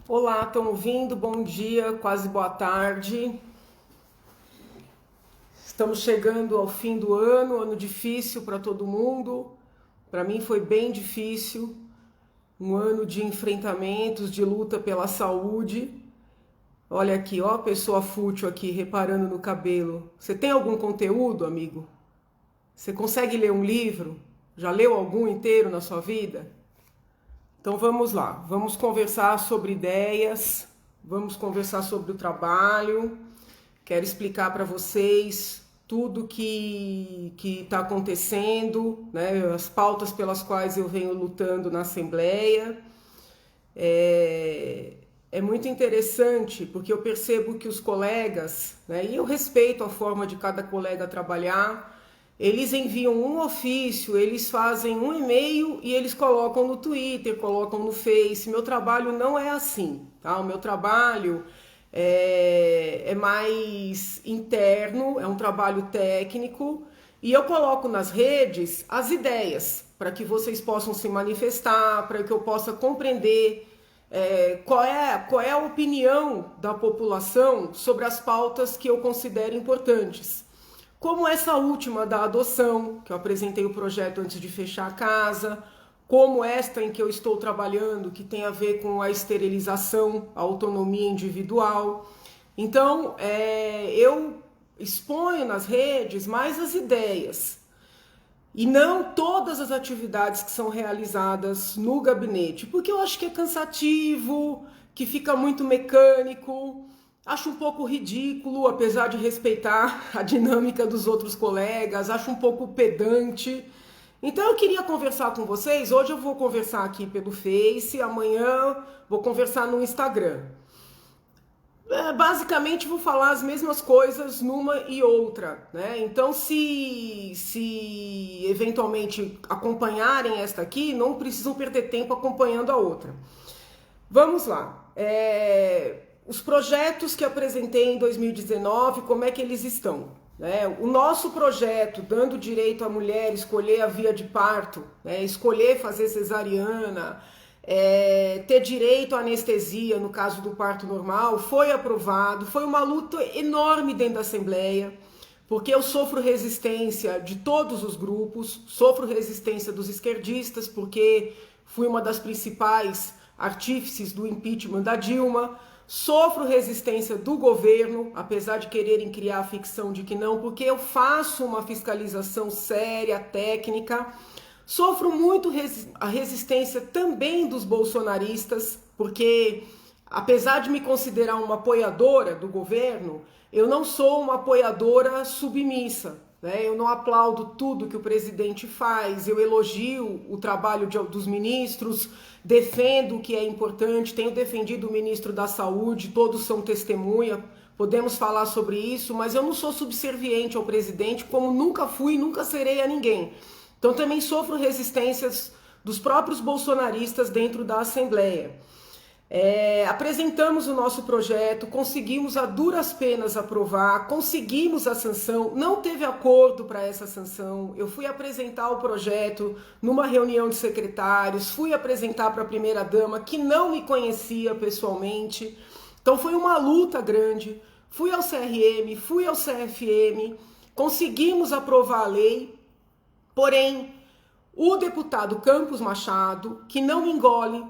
Olá, estão ouvindo? Bom dia, quase boa tarde. Estamos chegando ao fim do ano difícil para todo mundo. Para mim foi bem difícil, um ano de enfrentamentos, de luta pela saúde. Olha aqui, ó, a pessoa fútil aqui reparando no cabelo. Você tem algum conteúdo, amigo? Você consegue ler um livro? Já leu algum inteiro na sua vida? Então vamos lá, vamos conversar sobre ideias, vamos conversar sobre o trabalho. Quero explicar para vocês tudo que está acontecendo, né, as pautas pelas quais eu venho lutando na Assembleia. É muito interessante porque eu percebo que os colegas, né, e eu respeito a forma de cada colega trabalhar, eles enviam um ofício, eles fazem um e-mail e eles colocam no Twitter, colocam no Face. Meu trabalho não é assim, tá? O meu trabalho é mais interno, é um trabalho técnico e eu coloco nas redes as ideias para que vocês possam se manifestar, para que eu possa compreender qual é a opinião da população sobre as pautas que eu considero importantes. Como essa última da adoção, que eu apresentei o projeto antes de fechar a casa, como esta em que eu estou trabalhando, que tem a ver com a esterilização, a autonomia individual. Então, eu exponho nas redes mais as ideias e não todas as atividades que são realizadas no gabinete, porque eu acho que é cansativo, que fica muito mecânico. Acho um pouco ridículo, apesar de respeitar a dinâmica dos outros colegas, acho um pouco pedante. Então eu queria conversar com vocês, hoje eu vou conversar aqui pelo Face, amanhã vou conversar no Instagram. Basicamente vou falar as mesmas coisas numa e outra, né? Então se eventualmente acompanharem esta aqui, não precisam perder tempo acompanhando a outra. Vamos lá. Os projetos que apresentei em 2019, como é que eles estão? O nosso projeto, dando direito à mulher escolher a via de parto, escolher fazer cesariana, ter direito à anestesia no caso do parto normal, foi aprovado. Foi uma luta enorme dentro da Assembleia, porque eu sofro resistência de todos os grupos, sofro resistência dos esquerdistas, porque fui uma das principais artífices do impeachment da Dilma. Sofro resistência do governo, apesar de quererem criar a ficção de que não, porque eu faço uma fiscalização séria, técnica. Sofro muito a resistência também dos bolsonaristas, porque apesar de me considerar uma apoiadora do governo, eu não sou uma apoiadora submissa. Eu não aplaudo tudo que o presidente faz, eu elogio o trabalho dos ministros, defendo o que é importante, tenho defendido o ministro da Saúde, todos são testemunha, podemos falar sobre isso, mas eu não sou subserviente ao presidente, como nunca fui e nunca serei a ninguém. Então também sofro resistências dos próprios bolsonaristas dentro da Assembleia. Apresentamos o nosso projeto, conseguimos a duras penas aprovar, conseguimos a sanção, não teve acordo para essa sanção. Eu fui apresentar o projeto numa reunião de secretários, fui apresentar para a primeira-dama, que não me conhecia pessoalmente. Então foi uma luta grande. Fui ao CRM, fui ao CFM, conseguimos aprovar a lei, porém o deputado Campos Machado, que não me engole,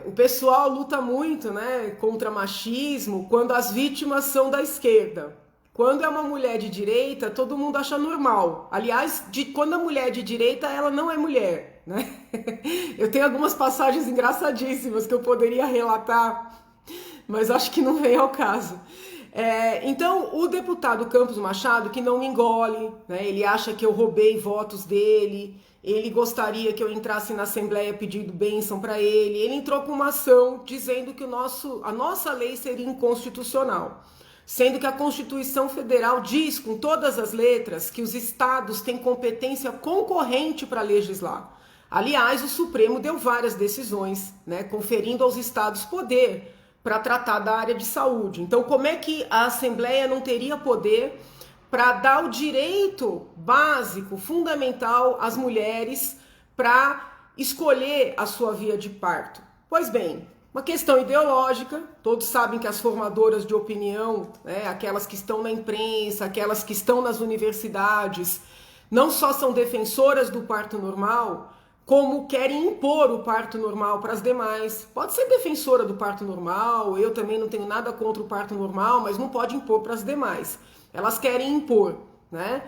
o pessoal luta muito, né, contra machismo quando as vítimas são da esquerda. Quando é uma mulher de direita, todo mundo acha normal. Aliás, quando a mulher é de direita, ela não é mulher, né? Eu tenho algumas passagens engraçadíssimas que eu poderia relatar, mas acho que não vem ao caso. Então, o deputado Campos Machado, que não me engole, né, ele acha que eu roubei votos dele, ele gostaria que eu entrasse na Assembleia pedindo bênção para ele. Ele entrou com uma ação dizendo que a nossa lei seria inconstitucional, sendo que a Constituição Federal diz com todas as letras que os estados têm competência concorrente para legislar. Aliás, o Supremo deu várias decisões, né, conferindo aos estados poder para tratar da área de saúde. Então, como é que a Assembleia não teria poder para dar o direito básico, fundamental às mulheres para escolher a sua via de parto? Pois bem, uma questão ideológica, todos sabem que as formadoras de opinião, né, aquelas que estão na imprensa, aquelas que estão nas universidades, não só são defensoras do parto normal, como querem impor o parto normal para as demais. Pode ser defensora do parto normal, eu também não tenho nada contra o parto normal, mas não pode impor para as demais. Elas querem impor, né?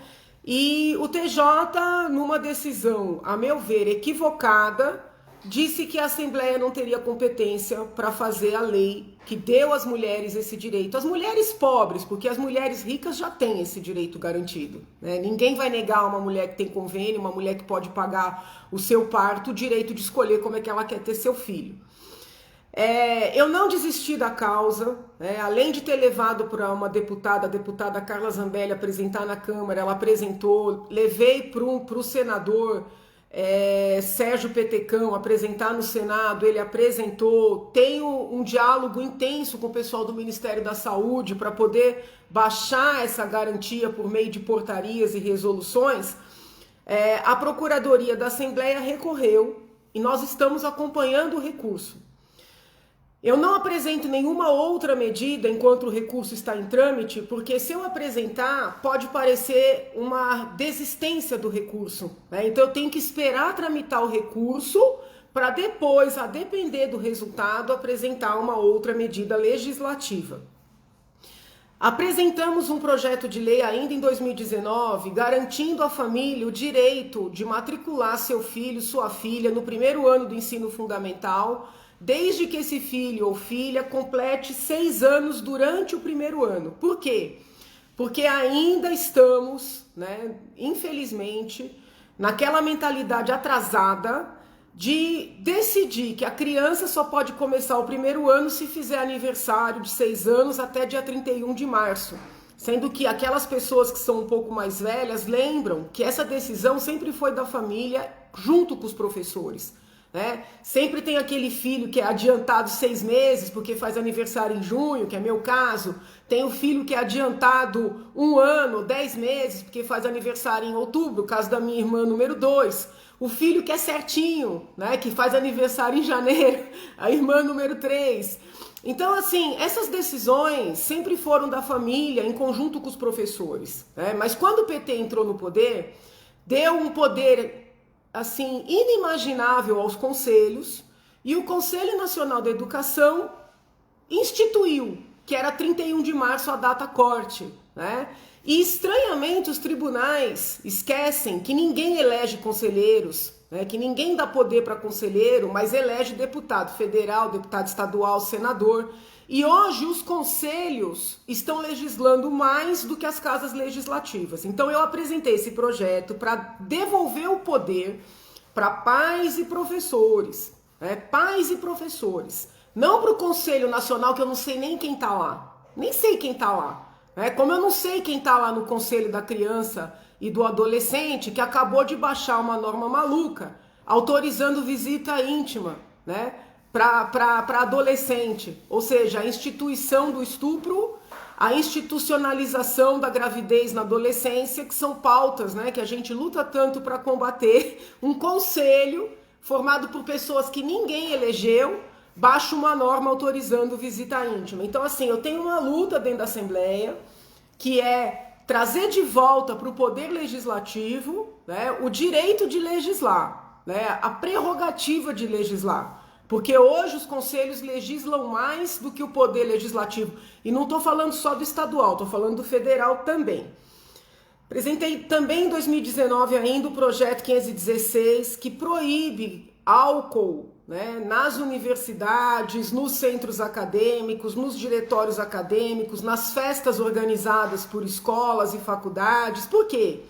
E o TJ, numa decisão, a meu ver, equivocada, disse que a Assembleia não teria competência para fazer a lei que deu às mulheres esse direito. As mulheres pobres, porque as mulheres ricas já têm esse direito garantido, né? Ninguém vai negar a uma mulher que tem convênio, uma mulher que pode pagar o seu parto, o direito de escolher como é que ela quer ter seu filho. Eu não desisti da causa, né? Além de ter levado para uma deputada, a deputada Carla Zambelli, apresentar na Câmara, ela apresentou, levei para o senador Sérgio Petecão apresentar no Senado, ele apresentou, tenho um diálogo intenso com o pessoal do Ministério da Saúde para poder baixar essa garantia por meio de portarias e resoluções. A Procuradoria da Assembleia recorreu e nós estamos acompanhando o recurso. Eu não apresento nenhuma outra medida enquanto o recurso está em trâmite, porque se eu apresentar, pode parecer uma desistência do recurso, né? Então eu tenho que esperar tramitar o recurso para depois, a depender do resultado, apresentar uma outra medida legislativa. Apresentamos um projeto de lei ainda em 2019, garantindo à família o direito de matricular seu filho, sua filha, no primeiro ano do ensino fundamental, desde que esse filho ou filha complete 6 anos durante o primeiro ano. Por quê? Porque ainda estamos, né, infelizmente, naquela mentalidade atrasada de decidir que a criança só pode começar o primeiro ano se fizer aniversário de 6 anos até dia 31 de março. Sendo que aquelas pessoas que são um pouco mais velhas lembram que essa decisão sempre foi da família junto com os professores. Né? Sempre tem aquele filho que é adiantado 6 meses porque faz aniversário em junho, que é meu caso. Tem o filho que é adiantado 1 ano, 10 meses, porque faz aniversário em outubro, caso da minha irmã número 2. O filho que é certinho, né, que faz aniversário em janeiro, a irmã número 3. Então, assim, essas decisões sempre foram da família em conjunto com os professores, né? Mas quando o PT entrou no poder, deu um poder assim, inimaginável aos conselhos, e o Conselho Nacional da Educação instituiu que era 31 de março a data corte, né? E estranhamente os tribunais esquecem que ninguém elege conselheiros, né? Que ninguém dá poder para conselheiro, mas elege deputado federal, deputado estadual, senador. E hoje os conselhos estão legislando mais do que as casas legislativas. Então eu apresentei esse projeto para devolver o poder para pais e professores, né? Pais e professores. Não para o Conselho Nacional, que eu não sei nem quem está lá. Nem sei quem está lá. Né? Como eu não sei quem está lá no Conselho da Criança e do Adolescente, que acabou de baixar uma norma maluca, autorizando visita íntima, né? Para adolescente, ou seja, a instituição do estupro, a institucionalização da gravidez na adolescência, que são pautas, né, que a gente luta tanto para combater. Um conselho formado por pessoas que ninguém elegeu, baixa uma norma autorizando visita íntima. Então, assim, eu tenho uma luta dentro da Assembleia, que é trazer de volta para o Poder Legislativo, né, o direito de legislar, né, a prerrogativa de legislar. Porque hoje os conselhos legislam mais do que o poder legislativo. E não estou falando só do estadual, estou falando do federal também. Apresentei também em 2019 ainda o projeto 516, que proíbe álcool, né, nas universidades, nos centros acadêmicos, nos diretórios acadêmicos, nas festas organizadas por escolas e faculdades. Por quê?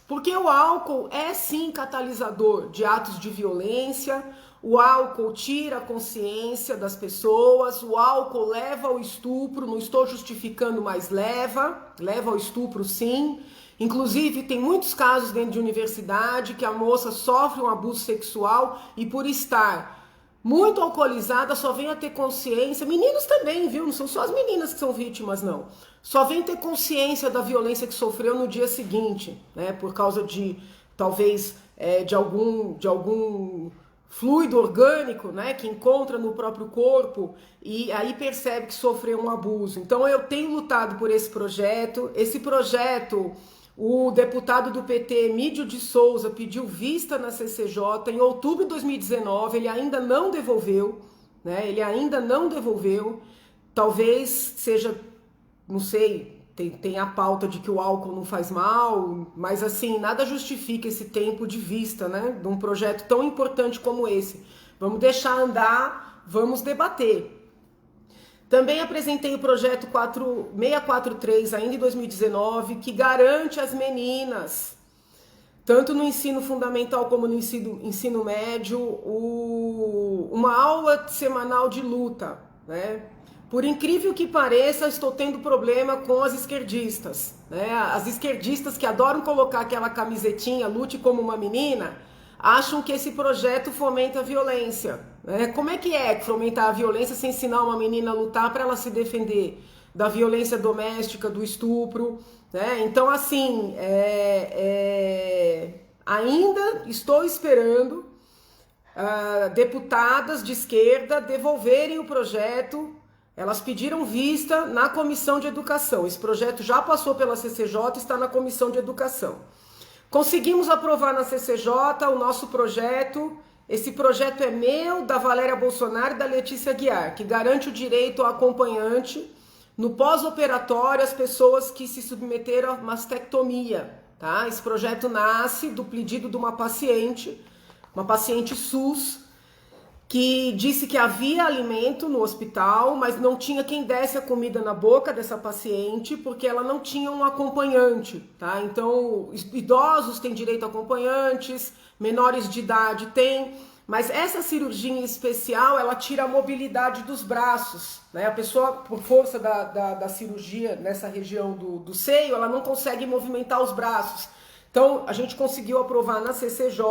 Porque o álcool é sim catalisador de atos de violência. O álcool tira a consciência das pessoas, o álcool leva ao estupro, não estou justificando, mas leva ao estupro sim. Inclusive tem muitos casos dentro de universidade que a moça sofre um abuso sexual e por estar muito alcoolizada só vem a ter consciência, meninos também, viu? Não são só as meninas que são vítimas, não. Só vem ter consciência da violência que sofreu no dia seguinte, né? Por causa de, talvez, de algum fluido orgânico, né, que encontra no próprio corpo e aí percebe que sofreu um abuso. Então eu tenho lutado por esse projeto. Esse projeto, o deputado do PT, Emílio de Souza, pediu vista na CCJ em outubro de 2019, ele ainda não devolveu, né, ele ainda não devolveu. Talvez seja, não sei, tem a pauta de que o álcool não faz mal, mas assim, nada justifica esse tempo de vista, né, de um projeto tão importante como esse. Vamos deixar andar, vamos debater. Também apresentei o projeto 643, ainda em 2019, que garante às meninas, tanto no ensino fundamental como no ensino médio, uma aula semanal de luta, né? Por incrível que pareça, estou tendo problema com as esquerdistas, né? As esquerdistas que adoram colocar aquela camisetinha, lute como uma menina, acham que esse projeto fomenta a violência, né? Como é que fomentar a violência sem ensinar uma menina a lutar para ela se defender da violência doméstica, do estupro, né? Então, assim, ainda estou esperando deputadas de esquerda devolverem o projeto. Elas pediram vista na Comissão de Educação. Esse projeto já passou pela CCJ, está na Comissão de Educação. Conseguimos aprovar na CCJ o nosso projeto. Esse projeto é meu, da Valéria Bolsonaro e da Letícia Aguiar, que garante o direito ao acompanhante no pós-operatório às pessoas que se submeteram a mastectomia. Tá? Esse projeto nasce do pedido de uma paciente SUS, que disse que havia alimento no hospital, mas não tinha quem desse a comida na boca dessa paciente, porque ela não tinha um acompanhante, tá? Então, idosos têm direito a acompanhantes, menores de idade têm, mas essa cirurgia em especial, ela tira a mobilidade dos braços, né? A pessoa, por força da cirurgia nessa região do seio, ela não consegue movimentar os braços. Então, a gente conseguiu aprovar na CCJ,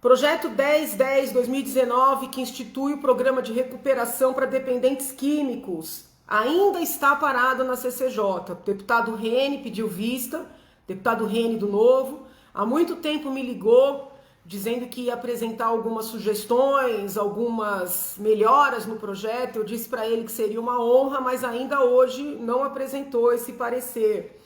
Projeto 1010/2019, que institui o programa de recuperação para dependentes químicos, ainda está parado na CCJ. O deputado Rene pediu vista, deputado Rene do Novo, há muito tempo me ligou dizendo que ia apresentar algumas sugestões, algumas melhoras no projeto. Eu disse para ele que seria uma honra, mas ainda hoje não apresentou esse parecer.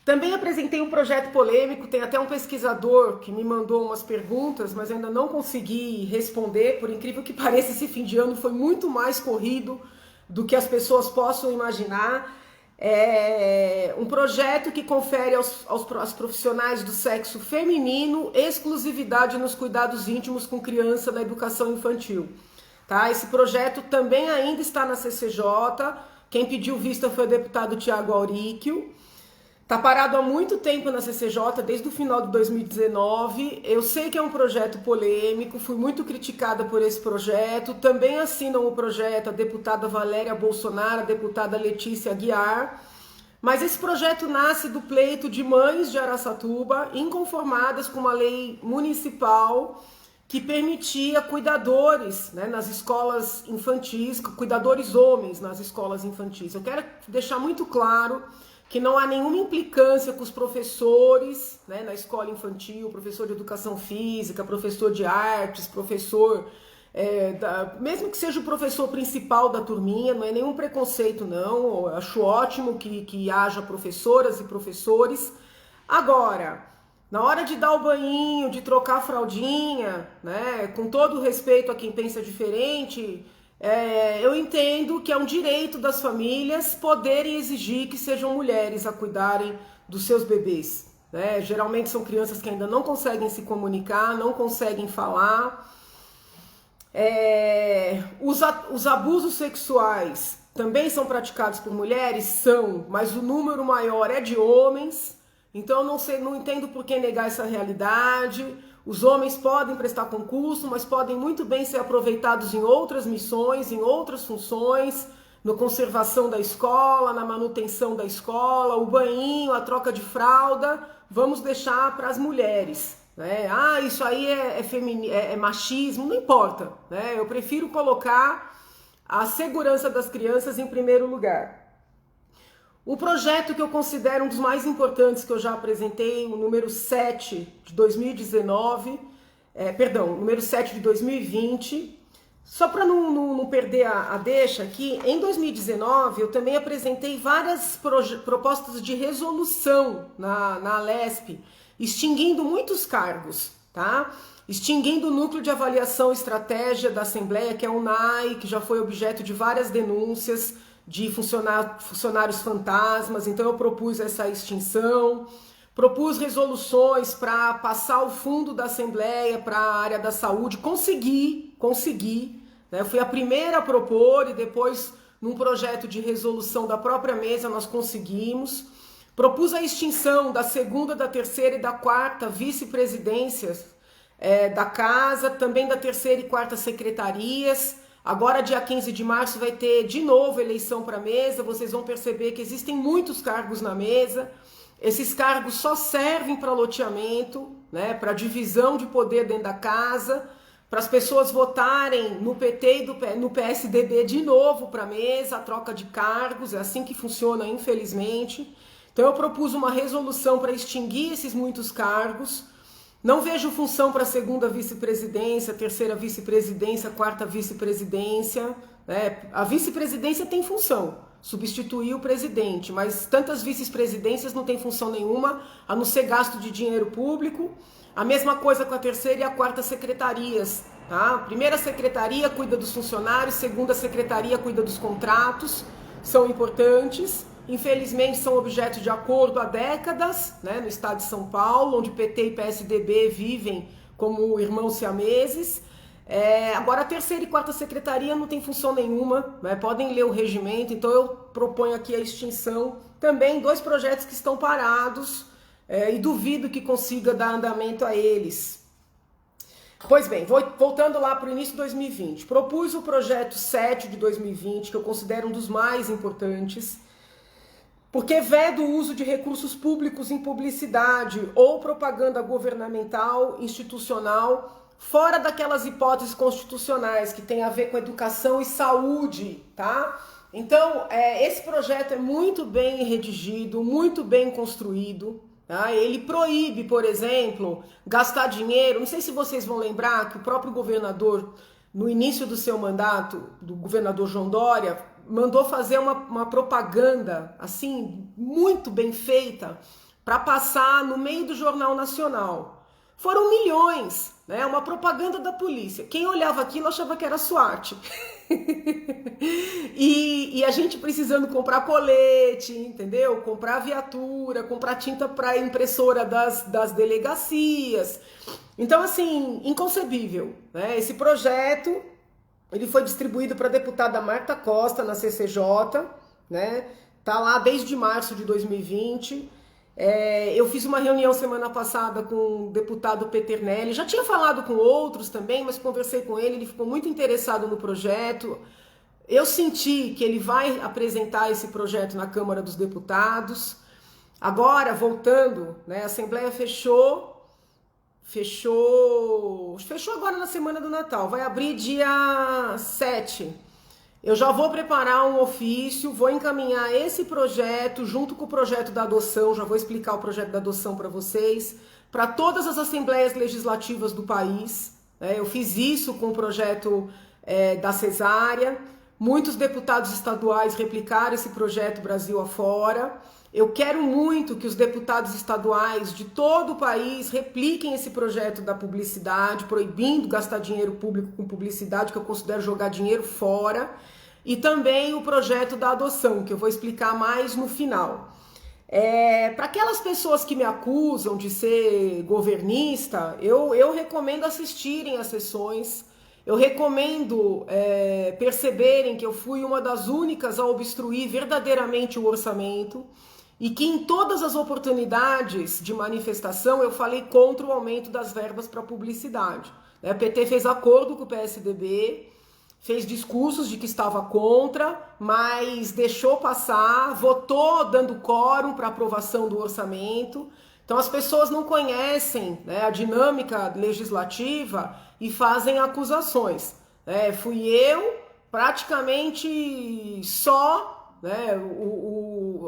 Também apresentei um projeto polêmico, tem até um pesquisador que me mandou umas perguntas, mas ainda não consegui responder. Por incrível que pareça, esse fim de ano foi muito mais corrido do que as pessoas possam imaginar. É um projeto que confere aos profissionais do sexo feminino exclusividade nos cuidados íntimos com criança na educação infantil. Tá? Esse projeto também ainda está na CCJ, quem pediu vista foi o deputado Tiago Auríquio. Está parado há muito tempo na CCJ, desde o final de 2019. Eu sei que é um projeto polêmico, fui muito criticada por esse projeto. Também assinam o projeto a deputada Valéria Bolsonaro, a deputada Letícia Aguiar. Mas esse projeto nasce do pleito de mães de Araçatuba, inconformadas com uma lei municipal que permitia cuidadores, né, nas escolas infantis, cuidadores homens nas escolas infantis. Eu quero deixar muito claro que não há nenhuma implicância com os professores, né, na escola infantil, professor de educação física, professor de artes, professor, mesmo que seja o professor principal da turminha, não é nenhum preconceito não, eu acho ótimo que haja professoras e professores. Agora, na hora de dar o banhinho, de trocar a fraldinha, né, com todo o respeito a quem pensa diferente, eu entendo que é um direito das famílias poderem exigir que sejam mulheres a cuidarem dos seus bebês, né? Geralmente são crianças que ainda não conseguem se comunicar, não conseguem falar. Os abusos sexuais também são praticados por mulheres? São, mas o número maior é de homens. Então eu não entendo por que negar essa realidade. Os homens podem prestar concurso, mas podem muito bem ser aproveitados em outras missões, em outras funções, na conservação da escola, na manutenção da escola, o banhinho, a troca de fralda, vamos deixar para as mulheres, né? Ah, isso aí é machismo, não importa, né? Eu prefiro colocar a segurança das crianças em primeiro lugar. O projeto que eu considero um dos mais importantes que eu já apresentei, o número 7 de 2019, número 7 de 2020. Só para não perder a deixa aqui, em 2019 eu também apresentei várias propostas de resolução na Alesp, extinguindo muitos cargos, tá? Extinguindo o Núcleo de Avaliação e Estratégia da Assembleia, que é o NAI, que já foi objeto de várias denúncias de funcionários fantasmas, então eu propus essa extinção. Propus resoluções para passar o fundo da Assembleia para a área da saúde, consegui, né? Eu fui a primeira a propor e depois, num projeto de resolução da própria mesa, nós conseguimos. Propus a extinção da segunda, da terceira e da quarta vice-presidências da casa, também da terceira e quarta secretarias. Agora, dia 15 de março, vai ter de novo eleição para a mesa, vocês vão perceber que existem muitos cargos na mesa. Esses cargos só servem para loteamento, né, para divisão de poder dentro da casa, para as pessoas votarem no PT e no PSDB de novo para a mesa, a troca de cargos, é assim que funciona, infelizmente. Então eu propus uma resolução para extinguir esses muitos cargos. Não vejo função para a segunda vice-presidência, terceira vice-presidência, quarta vice-presidência, né? A vice-presidência tem função, substituir o presidente, mas tantas vice-presidências não tem função nenhuma, a não ser gasto de dinheiro público. A mesma coisa com a terceira e a quarta secretarias, tá? A primeira secretaria cuida dos funcionários, segunda secretaria cuida dos contratos, são importantes. Infelizmente são objeto de acordo há décadas, né, no estado de São Paulo, onde PT e PSDB vivem como irmãos siameses. Agora a terceira e quarta secretaria não tem função nenhuma, né, podem ler o regimento, então eu proponho aqui a extinção. Também 2 projetos que estão parados e duvido que consiga dar andamento a eles. Pois bem, voltando lá para o início de 2020, propus o projeto 7 de 2020, que eu considero um dos mais importantes, porque veda o uso de recursos públicos em publicidade ou propaganda governamental, institucional, fora daquelas hipóteses constitucionais que tem a ver com educação e saúde, tá? Então, esse projeto é muito bem redigido, muito bem construído, tá? Ele proíbe, por exemplo, gastar dinheiro. Não sei se vocês vão lembrar que o próprio governador, no início do seu mandato, do governador João Dória, mandou fazer uma propaganda, assim, muito bem feita, para passar no meio do Jornal Nacional. Foram milhões, né? Uma propaganda da polícia. Quem olhava aquilo achava que era SWAT. e a gente precisando comprar colete, entendeu? Comprar viatura, comprar tinta para impressora das delegacias. Então, assim, inconcebível, né? Esse projeto, ele foi distribuído para a deputada Marta Costa, na CCJ, né? Tá lá desde março de 2020. Eu fiz uma reunião semana passada com o deputado Peternelli, já tinha falado com outros também, mas conversei com ele ficou muito interessado no projeto. Eu senti que ele vai apresentar esse projeto na Câmara dos Deputados. Agora, voltando, né, a Assembleia fechou agora na semana do Natal, vai abrir dia 7. Eu já vou preparar um ofício, vou encaminhar esse projeto junto com o projeto da adoção, já vou explicar o projeto da adoção para vocês, para todas as assembleias legislativas do país. Eu fiz isso com o projeto da cesárea, muitos deputados estaduais replicaram esse projeto Brasil afora. Eu quero muito que os deputados estaduais de todo o país repliquem esse projeto da publicidade, proibindo gastar dinheiro público com publicidade, que eu considero jogar dinheiro fora, e também o projeto da adoção, que eu vou explicar mais no final. Para aquelas pessoas que me acusam de ser governista, eu recomendo assistirem às sessões, eu recomendo perceberem que eu fui uma das únicas a obstruir verdadeiramente o orçamento, e que em todas as oportunidades de manifestação eu falei contra o aumento das verbas para publicidade. A PT fez acordo com o PSDB, fez discursos de que estava contra, mas deixou passar, votou dando quórum para aprovação do orçamento. Então as pessoas não conhecem, né, a dinâmica legislativa e fazem acusações. Fui eu, praticamente só...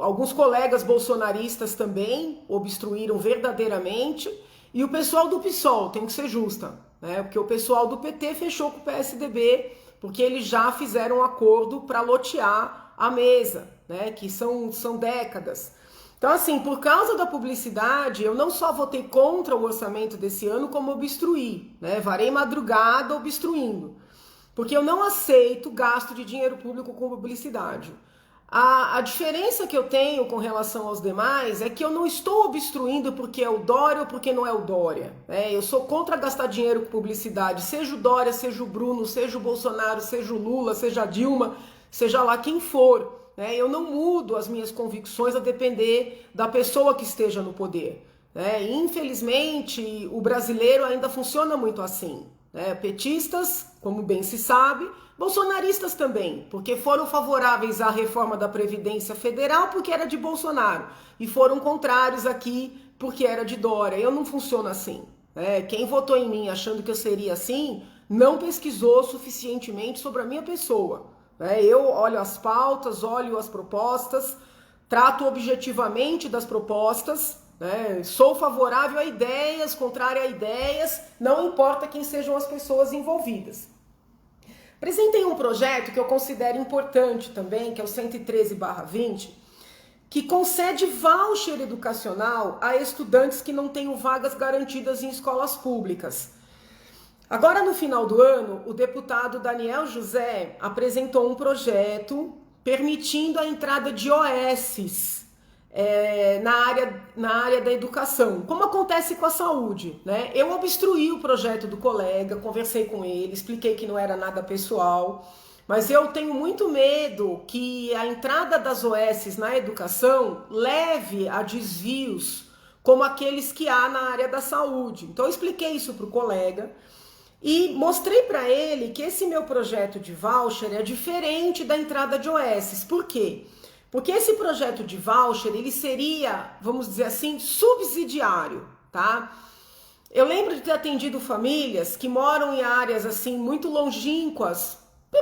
alguns colegas bolsonaristas também obstruíram verdadeiramente, E o pessoal do PSOL, tem que ser justa, né? Porque o pessoal do PT fechou com o PSDB, porque eles já fizeram um acordo para lotear a mesa, né? Que são décadas. Então, assim, por causa da publicidade, eu não só votei contra o orçamento desse ano, como obstruí, né? Varei madrugada obstruindo. Porque eu não aceito gasto de dinheiro público com publicidade. A diferença que eu tenho com relação aos demais é que eu não estou obstruindo porque é o Dória ou porque não é o Dória. Eu sou contra gastar dinheiro com publicidade, seja o Dória, seja o Bruno, seja o Bolsonaro, seja o Lula, seja a Dilma, seja lá quem for. Eu não mudo as minhas convicções a depender da pessoa que esteja no poder. Infelizmente, o brasileiro ainda funciona muito assim. Petistas, como bem se sabe, bolsonaristas também, porque foram favoráveis à reforma da Previdência Federal porque era de Bolsonaro, e foram contrários aqui porque era de Dória. Eu não funciono assim. Quem votou em mim achando que eu seria assim, não pesquisou suficientemente sobre a minha pessoa. Eu olho as pautas, olho as propostas, trato objetivamente das propostas, sou favorável a ideias, contrário a ideias, não importa quem sejam as pessoas envolvidas. Apresentei um projeto que eu considero importante também, que é o 113/20, que concede voucher educacional a estudantes que não tenham vagas garantidas em escolas públicas. Agora, no final do ano, o deputado Daniel José apresentou um projeto permitindo a entrada de OSs na área da educação, como acontece com a saúde, né? Eu obstruí o projeto do colega, conversei com ele, expliquei que não era nada pessoal, mas eu tenho muito medo que a entrada das OSs na educação leve a desvios como aqueles que há na área da saúde. Então eu expliquei isso para o colega e mostrei para ele que esse meu projeto de voucher é diferente da entrada de OSs. Por quê? Porque esse projeto de voucher, ele seria, vamos dizer assim, subsidiário, tá? Eu lembro de ter atendido famílias que moram em áreas, assim, muito longínquas,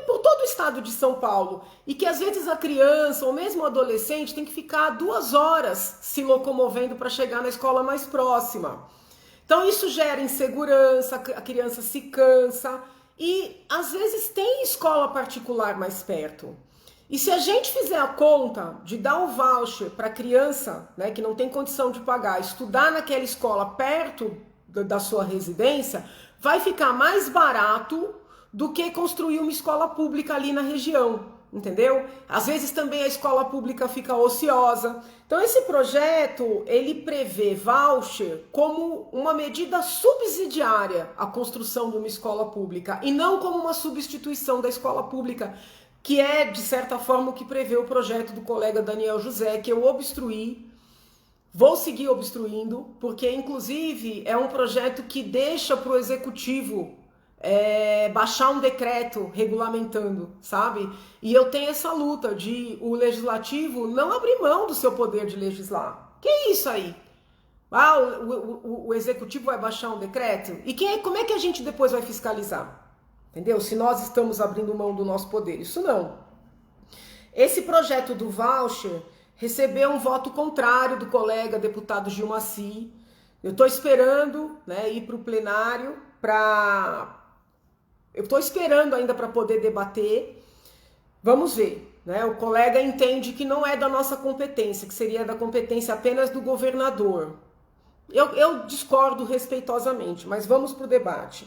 por todo o estado de São Paulo, e que às vezes a criança ou mesmo o adolescente tem que ficar 2 horas se locomovendo para chegar na escola mais próxima. Então isso gera insegurança, a criança se cansa e às vezes tem escola particular mais perto. E se a gente fizer a conta de dar um voucher para a criança, né, que não tem condição de pagar, estudar naquela escola perto da sua residência, vai ficar mais barato do que construir uma escola pública ali na região, entendeu? Às vezes também a escola pública fica ociosa. Então esse projeto, ele prevê voucher como uma medida subsidiária à construção de uma escola pública e não como uma substituição da escola pública, que é, de certa forma, o que prevê o projeto do colega Daniel José, que eu obstruí, vou seguir obstruindo, porque, inclusive, é um projeto que deixa para o executivo baixar um decreto regulamentando, sabe? E eu tenho essa luta de o legislativo não abrir mão do seu poder de legislar. Que é isso aí? O executivo vai baixar um decreto? E como é que a gente depois vai fiscalizar? Entendeu? Se nós estamos abrindo mão do nosso poder. Isso não. Esse projeto do voucher recebeu um voto contrário do colega deputado Gilmacy. Eu estou esperando, né, ir para o plenário Eu estou esperando ainda para poder debater. Vamos ver. Né? O colega entende que não é da nossa competência, que seria da competência apenas do governador. Eu discordo respeitosamente, mas vamos para o debate.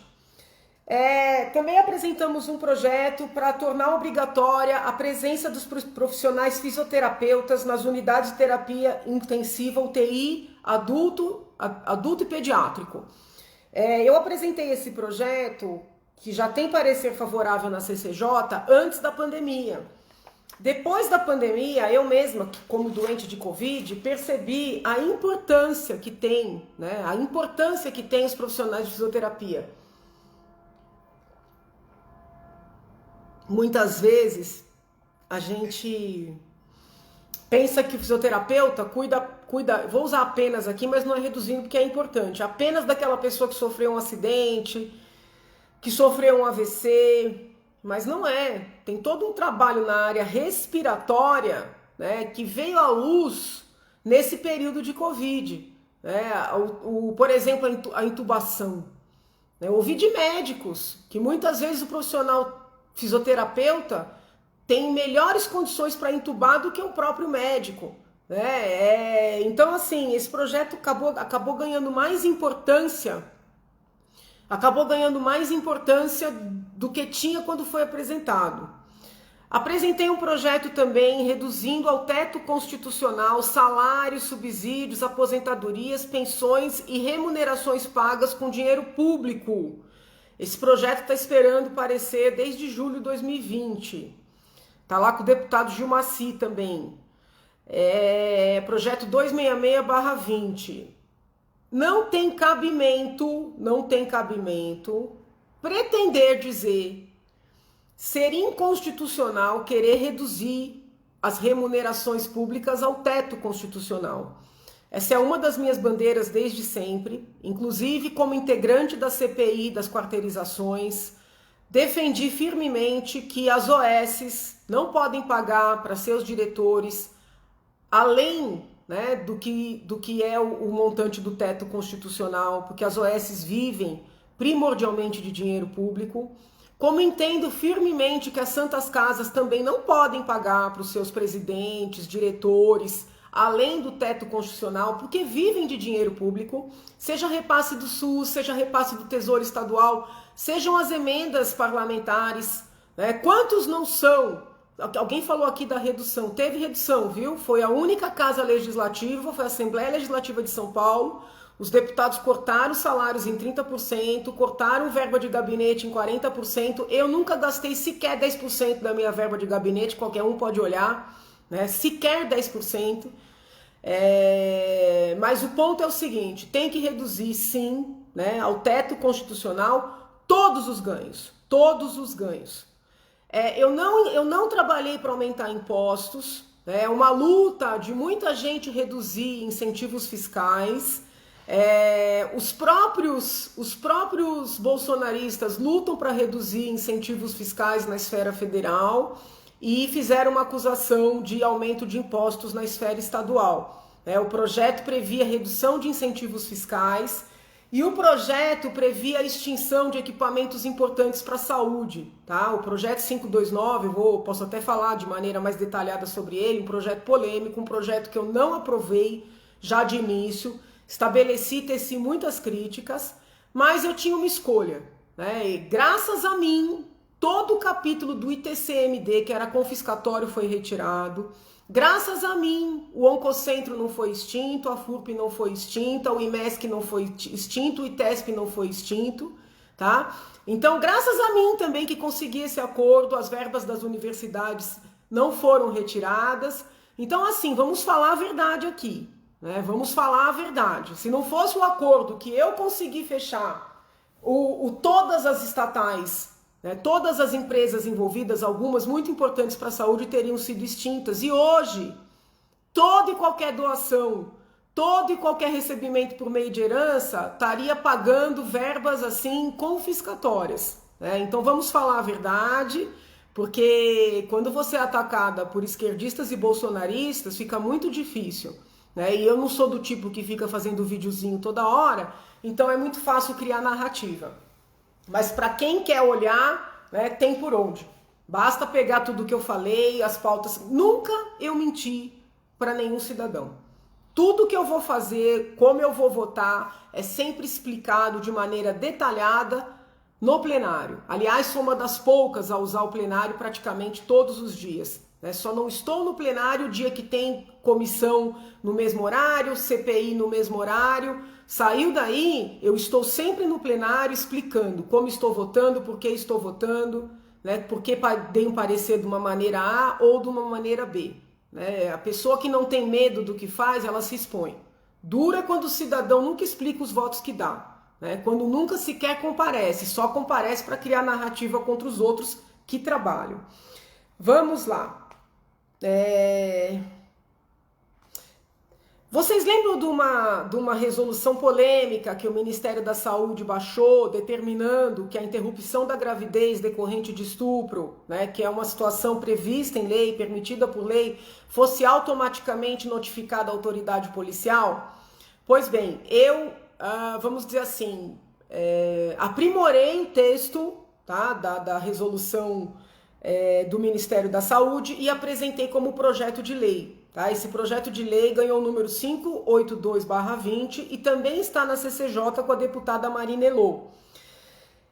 Também apresentamos um projeto para tornar obrigatória a presença dos profissionais fisioterapeutas nas unidades de terapia intensiva UTI, adulto e pediátrico. Eu apresentei esse projeto, que já tem parecer favorável na CCJ, antes da pandemia. Depois da pandemia, eu mesma, como doente de Covid, percebi a importância que tem, né, os profissionais de fisioterapia. Muitas vezes a gente pensa que o fisioterapeuta cuida, vou usar apenas aqui, mas não é reduzindo porque é importante, apenas daquela pessoa que sofreu um acidente, que sofreu um AVC, mas não é. Tem todo um trabalho na área respiratória, né, que veio à luz nesse período de Covid. né? Por exemplo, a intubação. Né? Eu ouvi de médicos que muitas vezes o profissional fisioterapeuta tem melhores condições para intubar do que o próprio médico. Né? Então, assim, esse projeto acabou ganhando mais importância. Acabou ganhando mais importância do que tinha quando foi apresentado. Apresentei um projeto também reduzindo ao teto constitucional salários, subsídios, aposentadorias, pensões e remunerações pagas com dinheiro público. Esse projeto está esperando parecer desde julho de 2020. Está lá com o deputado Gilmaci também. Projeto 266/20. Não tem cabimento pretender dizer ser inconstitucional querer reduzir as remunerações públicas ao teto constitucional. Essa é uma das minhas bandeiras desde sempre, inclusive como integrante da CPI das quarteirizações, defendi firmemente que as OSs não podem pagar para seus diretores além, né, do que é o montante do teto constitucional, porque as OSs vivem primordialmente de dinheiro público. Como entendo firmemente que as santas casas também não podem pagar para os seus presidentes, diretores, além do teto constitucional, porque vivem de dinheiro público, seja repasse do SUS, seja repasse do Tesouro Estadual, sejam as emendas parlamentares, né? Quantos não são? Alguém falou aqui da redução, teve redução, viu? Foi a única casa legislativa, foi a Assembleia Legislativa de São Paulo. Os deputados cortaram os salários em 30%, cortaram verba de gabinete em 40%. Eu nunca gastei sequer 10% da minha verba de gabinete, qualquer um pode olhar, né? Sequer 10%. Mas o ponto é o seguinte, tem que reduzir sim, né, ao teto constitucional todos os ganhos, todos os ganhos. Eu não trabalhei para aumentar impostos, é uma luta de muita gente reduzir incentivos fiscais. Os próprios bolsonaristas lutam para reduzir incentivos fiscais na esfera federal e fizeram uma acusação de aumento de impostos na esfera estadual. O projeto previa redução de incentivos fiscais e o projeto previa a extinção de equipamentos importantes para a saúde. Tá? O projeto 529, posso até falar de maneira mais detalhada sobre ele, um projeto polêmico, um projeto que eu não aprovei já de início. Estabeleci, teci muitas críticas, mas eu tinha uma escolha, né? E graças a mim, todo o capítulo do ITCMD, que era confiscatório, foi retirado. Graças a mim, o Oncocentro não foi extinto, a FURP não foi extinta, o IMESC não foi extinto, o ITESP não foi extinto, tá? Então, graças a mim também que consegui esse acordo, as verbas das universidades não foram retiradas. Então, assim, vamos falar a verdade aqui. Vamos falar a verdade. Se não fosse o acordo que eu consegui fechar, todas as estatais, né, todas as empresas envolvidas, algumas muito importantes para a saúde, teriam sido extintas. E hoje, toda e qualquer doação, todo e qualquer recebimento por meio de herança estaria pagando verbas assim confiscatórias. Né? Então vamos falar a verdade, porque quando você é atacada por esquerdistas e bolsonaristas, fica muito difícil. E eu não sou do tipo que fica fazendo videozinho toda hora, então é muito fácil criar narrativa. Mas para quem quer olhar, né, tem por onde. Basta pegar tudo que eu falei, as pautas. Nunca eu menti para nenhum cidadão. Tudo que eu vou fazer, como eu vou votar, é sempre explicado de maneira detalhada no plenário. Aliás, sou uma das poucas a usar o plenário praticamente todos os dias. Só não estou no plenário o dia que tem comissão no mesmo horário, CPI no mesmo horário. Saiu daí, eu estou sempre no plenário explicando como estou votando, por que estou votando, né? Por que dei um parecer de uma maneira A ou de uma maneira B. A pessoa que não tem medo do que faz, ela se expõe. Dura quando o cidadão nunca explica os votos que dá. Quando nunca sequer comparece, só comparece para criar narrativa contra os outros que trabalham. Vamos lá. Vocês lembram de uma resolução polêmica que o Ministério da Saúde baixou, determinando que a interrupção da gravidez decorrente de estupro, né, que é uma situação prevista em lei, permitida por lei, fosse automaticamente notificada à autoridade policial? Pois bem, eu, vamos dizer assim, aprimorei o texto, tá, da resolução do Ministério da Saúde e apresentei como projeto de lei. Tá? Esse projeto de lei ganhou o número 582/20 e também está na CCJ com a deputada Marina Elô.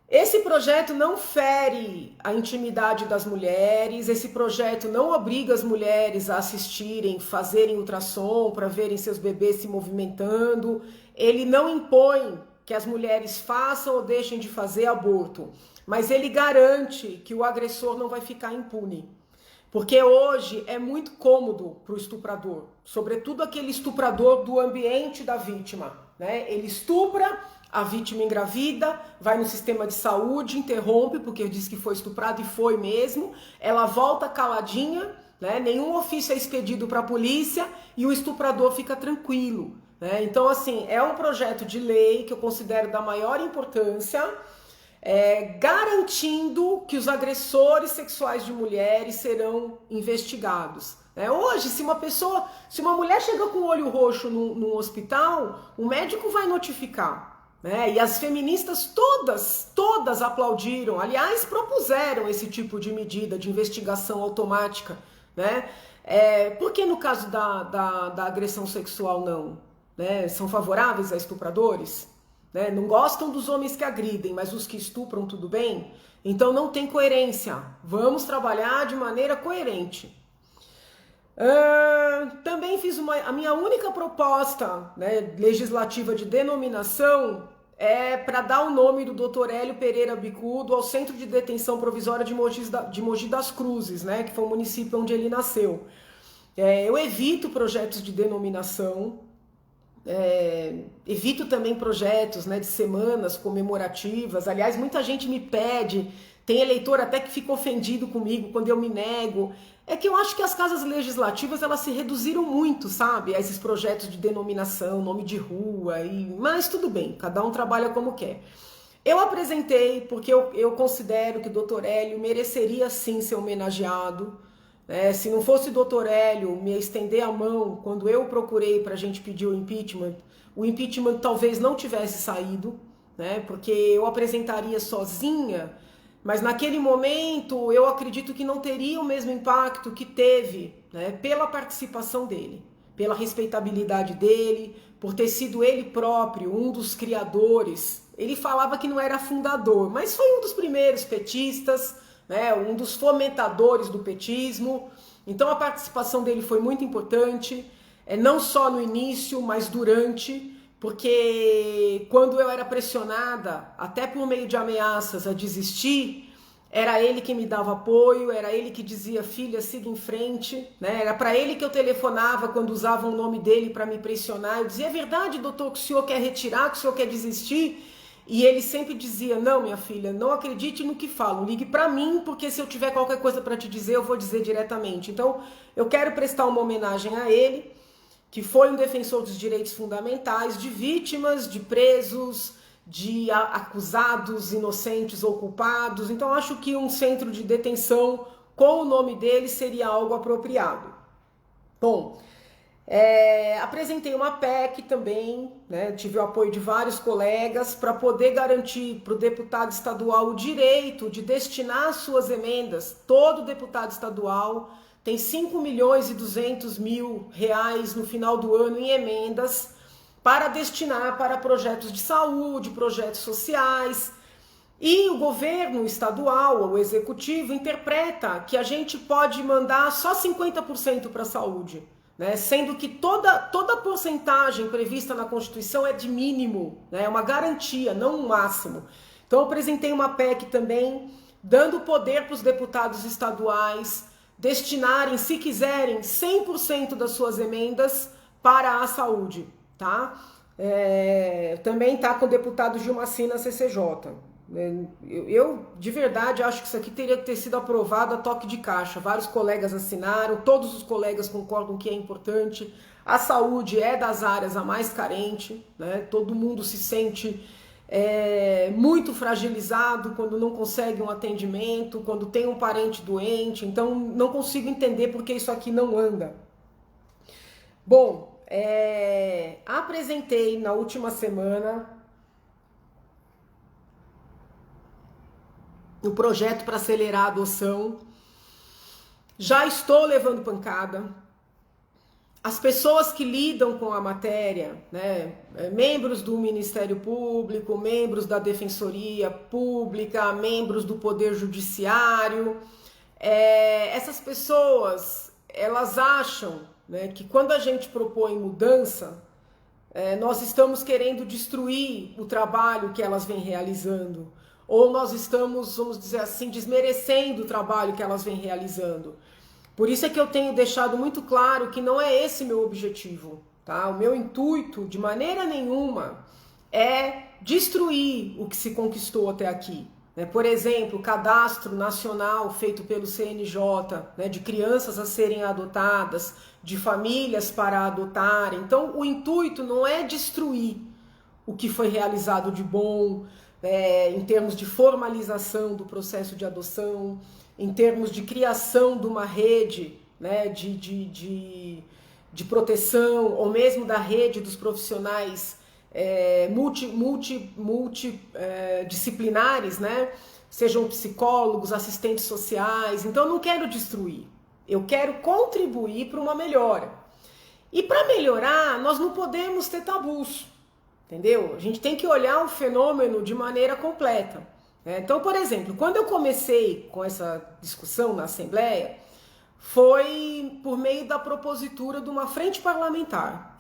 Esse projeto não fere a intimidade das mulheres, esse projeto não obriga as mulheres a assistirem, fazerem ultrassom para verem seus bebês se movimentando, ele não impõe que as mulheres façam ou deixem de fazer aborto, mas ele garante que o agressor não vai ficar impune. Porque hoje é muito cômodo para o estuprador, sobretudo aquele estuprador do ambiente da vítima, né? Ele estupra, a vítima engravida, vai no sistema de saúde, interrompe, porque diz que foi estuprado e foi mesmo, ela volta caladinha, né? Nenhum ofício é expedido para a polícia e o estuprador fica tranquilo, né? Então, assim, é um projeto de lei que eu considero da maior importância, garantindo que os agressores sexuais de mulheres serão investigados. Hoje, se uma mulher chega com o olho roxo no hospital, o médico vai notificar. E as feministas todas aplaudiram, aliás, propuseram esse tipo de medida de investigação automática, né? Por que no caso da agressão sexual não? São favoráveis a estupradores? Não gostam dos homens que agridem, mas os que estupram tudo bem? Então não tem coerência, vamos trabalhar de maneira coerente. Também fiz a minha única proposta, legislativa de denominação para dar o nome do Dr. Hélio Pereira Bicudo ao Centro de Detenção Provisória de Mogi das Cruzes, que foi o município onde ele nasceu. Eu evito projetos de denominação, evito também projetos de semanas comemorativas. Aliás, muita gente me pede, tem eleitor até que fica ofendido comigo quando eu me nego. É que eu acho que as casas legislativas elas se reduziram muito, sabe, a esses projetos de denominação, nome de rua, mas tudo bem, cada um trabalha como quer. Eu apresentei porque eu considero que o Dr. Hélio mereceria sim ser homenageado. Se não fosse o Dr. Hélio me estender a mão quando eu procurei para a gente pedir o impeachment talvez não tivesse saído, porque eu apresentaria sozinha, mas naquele momento eu acredito que não teria o mesmo impacto que teve, pela participação dele, pela respeitabilidade dele, por ter sido ele próprio um dos criadores. Ele falava que não era fundador, mas foi um dos primeiros petistas, um dos fomentadores do petismo. Então a participação dele foi muito importante, não só no início, mas durante, porque quando eu era pressionada, até por meio de ameaças, a desistir, era ele que me dava apoio, era ele que dizia, filha, siga em frente, Era para ele que eu telefonava quando usavam o nome dele para me pressionar. Eu dizia, é verdade, doutor, que o senhor quer retirar, que o senhor quer desistir? E ele sempre dizia, não, minha filha, não acredite no que falam, ligue para mim, porque se eu tiver qualquer coisa para te dizer, eu vou dizer diretamente. Então, eu quero prestar uma homenagem a ele, que foi um defensor dos direitos fundamentais, de vítimas, de presos, de acusados, inocentes ou culpados. Então, acho que um centro de detenção com o nome dele seria algo apropriado. Bom, apresentei uma PEC também, tive o apoio de vários colegas para poder garantir para o deputado estadual o direito de destinar suas emendas. Todo deputado estadual tem 5.200.000 reais no final do ano em emendas para destinar para projetos de saúde, projetos sociais. E o governo estadual, o executivo, interpreta que a gente pode mandar só 50% para a saúde, sendo que toda a porcentagem prevista na Constituição é de mínimo, é uma garantia, não um máximo. Então eu apresentei uma PEC também, dando poder para os deputados estaduais destinarem, se quiserem, 100% das suas emendas para a saúde, tá? Também está com o deputado Gilmaci na CCJ. Eu, de verdade, acho que isso aqui teria que ter sido aprovado a toque de caixa. Vários colegas assinaram, todos os colegas concordam que é importante. A saúde é das áreas a mais carente, Todo mundo se sente muito fragilizado quando não consegue um atendimento, quando tem um parente doente. Então, não consigo entender por que isso aqui não anda. Bom, apresentei na última semana o projeto para acelerar a adoção. Já estou levando pancada. As pessoas que lidam com a matéria, né, membros do Ministério Público, membros da Defensoria Pública, membros do Poder Judiciário, essas pessoas, elas acham, né, que quando a gente propõe mudança, nós estamos querendo destruir o trabalho que elas vêm realizando, ou nós estamos, vamos dizer assim, desmerecendo o trabalho que elas vêm realizando. Por isso é que eu tenho deixado muito claro que não é esse meu objetivo, tá? O meu intuito, de maneira nenhuma, é destruir o que se conquistou até aqui. Né? Por exemplo, o cadastro nacional feito pelo CNJ, né, de crianças a serem adotadas, de famílias para adotarem. Então, o intuito não é destruir o que foi realizado de bom, em termos de formalização do processo de adoção, em termos de criação de uma rede, né, de proteção, ou mesmo da rede dos profissionais multidisciplinares, né, sejam psicólogos, assistentes sociais. Então, eu não quero destruir, eu quero contribuir para uma melhora. E para melhorar, nós não podemos ter tabus, entendeu? A gente tem que olhar o fenômeno de maneira completa. Então, por exemplo, quando eu comecei com essa discussão na Assembleia, foi por meio da propositura de uma frente parlamentar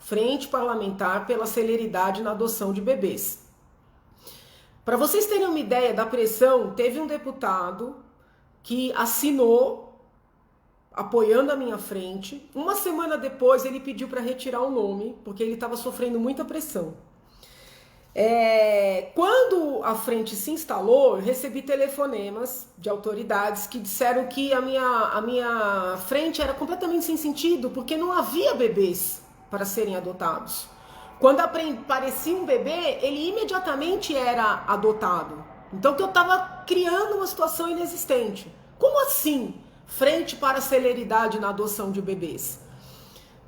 pela celeridade na adoção de bebês. Para vocês terem uma ideia da pressão, teve um deputado que assinou, apoiando a minha frente. Uma semana depois ele pediu para retirar o nome, porque ele estava sofrendo muita pressão. Quando a frente se instalou, eu recebi telefonemas de autoridades que disseram que a minha frente era completamente sem sentido, porque não havia bebês para serem adotados. Quando aparecia um bebê, ele imediatamente era adotado. Então que eu estava criando uma situação inexistente. Como assim? Frente para a celeridade na adoção de bebês.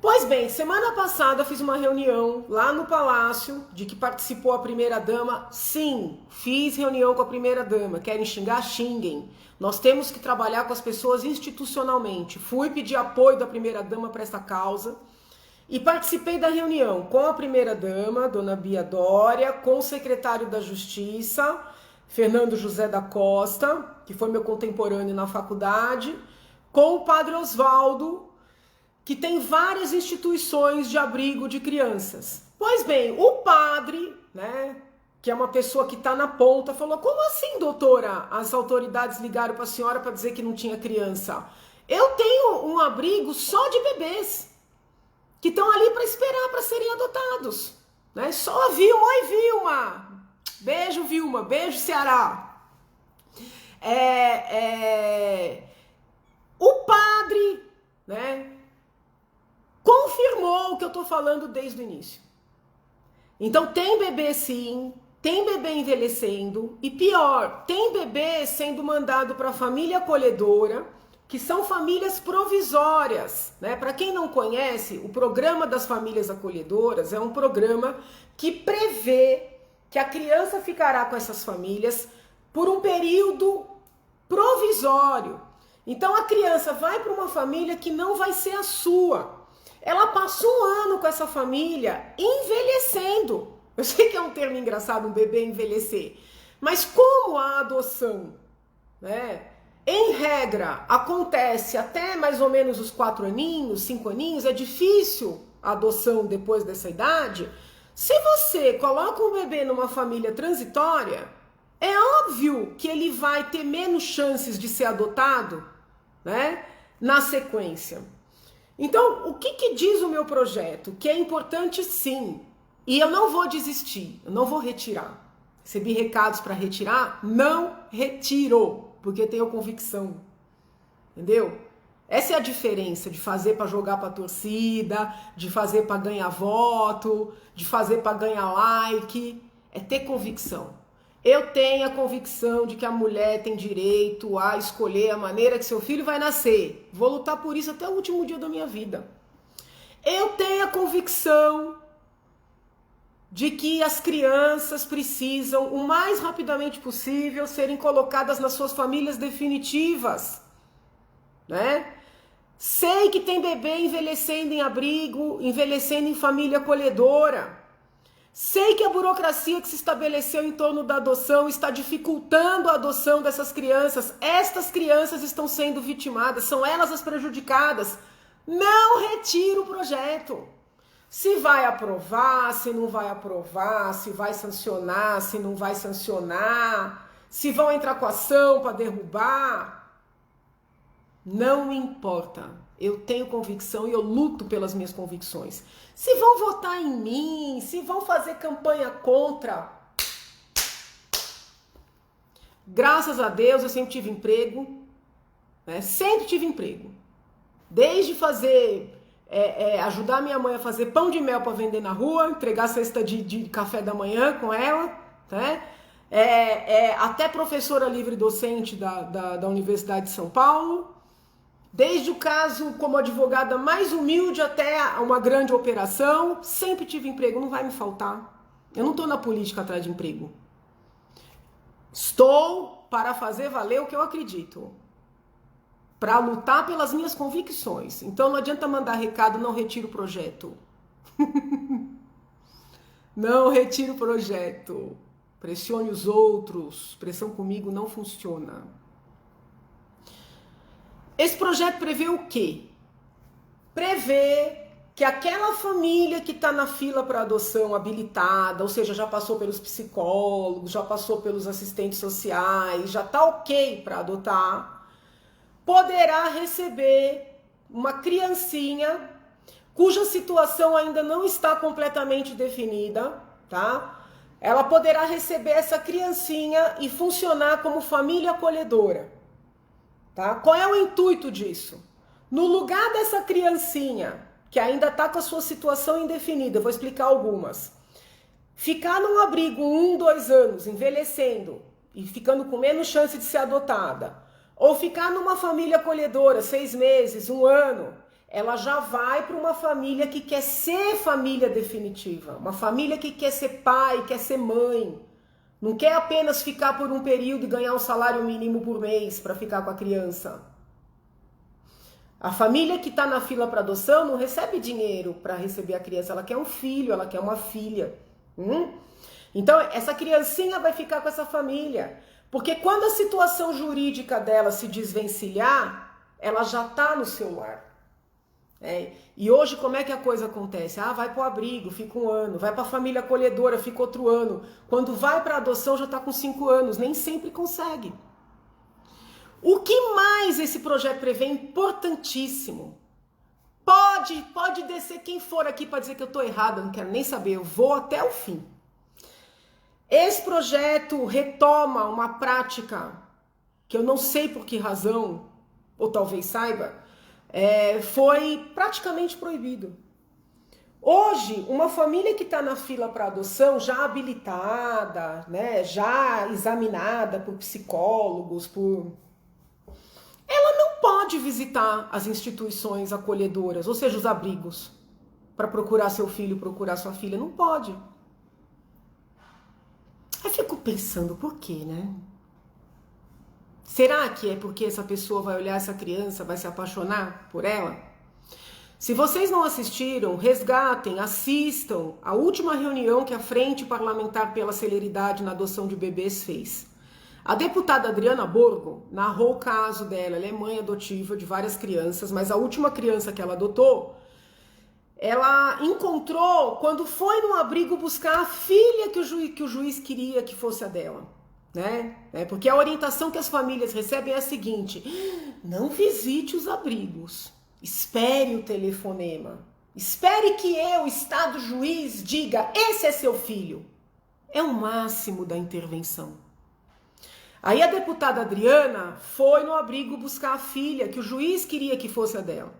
Pois bem, semana passada eu fiz uma reunião lá no Palácio, de que participou a primeira-dama. Sim, fiz reunião com a primeira-dama. Querem xingar? Xinguem. Nós temos que trabalhar com as pessoas institucionalmente. Fui pedir apoio da primeira-dama para essa causa e participei da reunião com a primeira-dama, dona Bia Dória, com o secretário da Justiça, Fernando José da Costa, que foi meu contemporâneo na faculdade, com o padre Osvaldo, que tem várias instituições de abrigo de crianças. Pois bem, o padre, né, que é uma pessoa que está na ponta, falou: como assim, doutora? As autoridades ligaram para a senhora para dizer que não tinha criança. Eu tenho um abrigo só de bebês, que estão ali para esperar para serem adotados. Né? Só a Vilma. Oi, Vilma! Beijo, Vilma. Beijo, Ceará. O padre, né, confirmou o que eu estou falando desde o início. Então tem bebê sim, tem bebê envelhecendo e pior, tem bebê sendo mandado para a família acolhedora, que são famílias provisórias, né? Para quem não conhece, o programa das famílias acolhedoras é um programa que prevê que a criança ficará com essas famílias por um período provisório. Então a criança vai para uma família que não vai ser a sua. Ela passa um ano com essa família envelhecendo. Eu sei que é um termo engraçado, um bebê envelhecer. Mas como a adoção, né, em regra, acontece até mais ou menos os 4 aninhos, 5 aninhos, é difícil a adoção depois dessa idade. Se você coloca um bebê numa família transitória, é óbvio que ele vai ter menos chances de ser adotado, né, na sequência. Então, o que diz o meu projeto? Que é importante sim, e eu não vou desistir, eu não vou retirar. Recebi recados para retirar, não retiro, porque tenho convicção, entendeu? Essa é a diferença de fazer para jogar para torcida, de fazer para ganhar voto, de fazer para ganhar like, é ter convicção. Eu tenho a convicção de que a mulher tem direito a escolher a maneira que seu filho vai nascer. Vou lutar por isso até o último dia da minha vida. Eu tenho a convicção de que as crianças precisam, o mais rapidamente possível, serem colocadas nas suas famílias definitivas, né? Sei que tem bebê envelhecendo em abrigo, envelhecendo em família acolhedora. Sei que a burocracia que se estabeleceu em torno da adoção está dificultando a adoção dessas crianças. Estas crianças estão sendo vitimadas, são elas as prejudicadas. Não retire o projeto. Se vai aprovar, se não vai aprovar, se vai sancionar, se não vai sancionar, se vão entrar com ação para derrubar, não me importa. Eu tenho convicção e eu luto pelas minhas convicções. Se vão votar em mim, se vão fazer campanha contra, graças a Deus eu sempre tive emprego, né? Sempre tive emprego. Desde fazer... ajudar minha mãe a fazer pão de mel para vender na rua, entregar cesta de café da manhã com ela, né? Até professora livre docente da Universidade de São Paulo, desde o caso como advogada mais humilde até uma grande operação, sempre tive emprego, não vai me faltar. Eu não estou na política atrás de emprego. Estou para fazer valer o que eu acredito. Para lutar pelas minhas convicções. Então não adianta mandar recado, não retire o projeto. Não retire o projeto. Pressione os outros. Pressão comigo não funciona. Esse projeto prevê o quê? Prevê que aquela família que está na fila para adoção habilitada, ou seja, já passou pelos psicólogos, já passou pelos assistentes sociais, já está ok para adotar, poderá receber uma criancinha cuja situação ainda não está completamente definida, tá? Ela poderá receber essa criancinha e funcionar como família acolhedora, tá? Qual é o intuito disso? No lugar dessa criancinha, que ainda está com a sua situação indefinida, eu vou explicar algumas, ficar num abrigo 1, 2 anos, envelhecendo e ficando com menos chance de ser adotada, ou ficar numa família acolhedora, 6 meses, 1 ano, ela já vai para uma família que quer ser família definitiva. Uma família que quer ser pai, quer ser mãe. Não quer apenas ficar por um período e ganhar um salário mínimo por mês para ficar com a criança. A família que está na fila para adoção não recebe dinheiro para receber a criança. Ela quer um filho, ela quer uma filha. Então, essa criancinha vai ficar com essa família. Porque quando a situação jurídica dela se desvencilhar, ela já está no seu lar. E hoje como é que a coisa acontece? Vai para o abrigo, fica 1 ano, vai para a família acolhedora, fica outro ano. Quando vai para a adoção já está com 5 anos, nem sempre consegue. O que mais esse projeto prevê? Importantíssimo. Pode descer quem for aqui para dizer que eu estou errada, não quero nem saber, eu vou até o fim. Esse projeto retoma uma prática que eu não sei por que razão, ou talvez saiba, foi praticamente proibido. Hoje, uma família que está na fila para adoção, já habilitada, né, já examinada por psicólogos, ela não pode visitar as instituições acolhedoras, ou seja, os abrigos, para procurar seu filho, procurar sua filha. Não pode. Eu fico pensando, por quê, né? Será que é porque essa pessoa vai olhar essa criança, vai se apaixonar por ela? Se vocês não assistiram, resgatem, assistam a última reunião que a Frente Parlamentar pela Celeridade na Adoção de Bebês fez. A deputada Adriana Borgo narrou o caso dela. Ela é mãe adotiva de várias crianças, mas a última criança que ela adotou, ela encontrou quando foi no abrigo buscar a filha que o juiz queria que fosse a dela. Né? Porque a orientação que as famílias recebem é a seguinte: não visite os abrigos, espere o telefonema, espere que eu, Estado juiz, diga, esse é seu filho. É o máximo da intervenção. Aí a deputada Adriana foi no abrigo buscar a filha que o juiz queria que fosse a dela.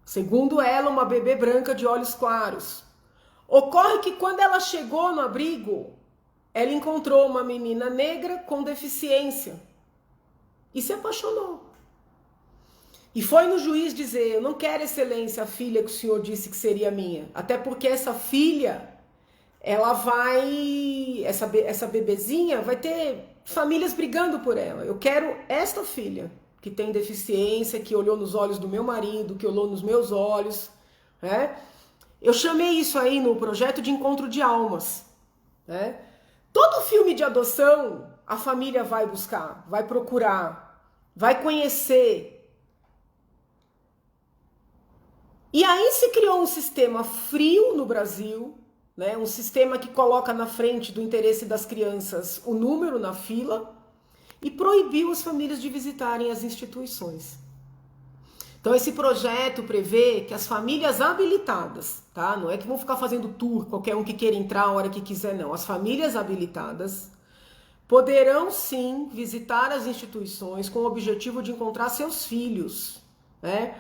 Segundo ela, uma bebê branca de olhos claros. Ocorre que quando ela chegou no abrigo, ela encontrou uma menina negra com deficiência e se apaixonou. E foi no juiz dizer, eu não quero, excelência, a filha que o senhor disse que seria minha. Até porque essa filha, ela vai, essa bebezinha vai ter famílias brigando por ela. Eu quero esta filha, que tem deficiência, que olhou nos olhos do meu marido, que olhou nos meus olhos, né? Eu chamei isso aí no projeto de encontro de almas, né? Todo filme de adoção, a família vai buscar, vai procurar, vai conhecer. E aí se criou um sistema frio no Brasil, né? Um sistema que coloca na frente do interesse das crianças o número na fila e proibiu as famílias de visitarem as instituições. Então esse projeto prevê que as famílias habilitadas, tá? Não é que vão ficar fazendo tour, qualquer um que queira entrar a hora que quiser, não. As famílias habilitadas poderão sim visitar as instituições com o objetivo de encontrar seus filhos, né?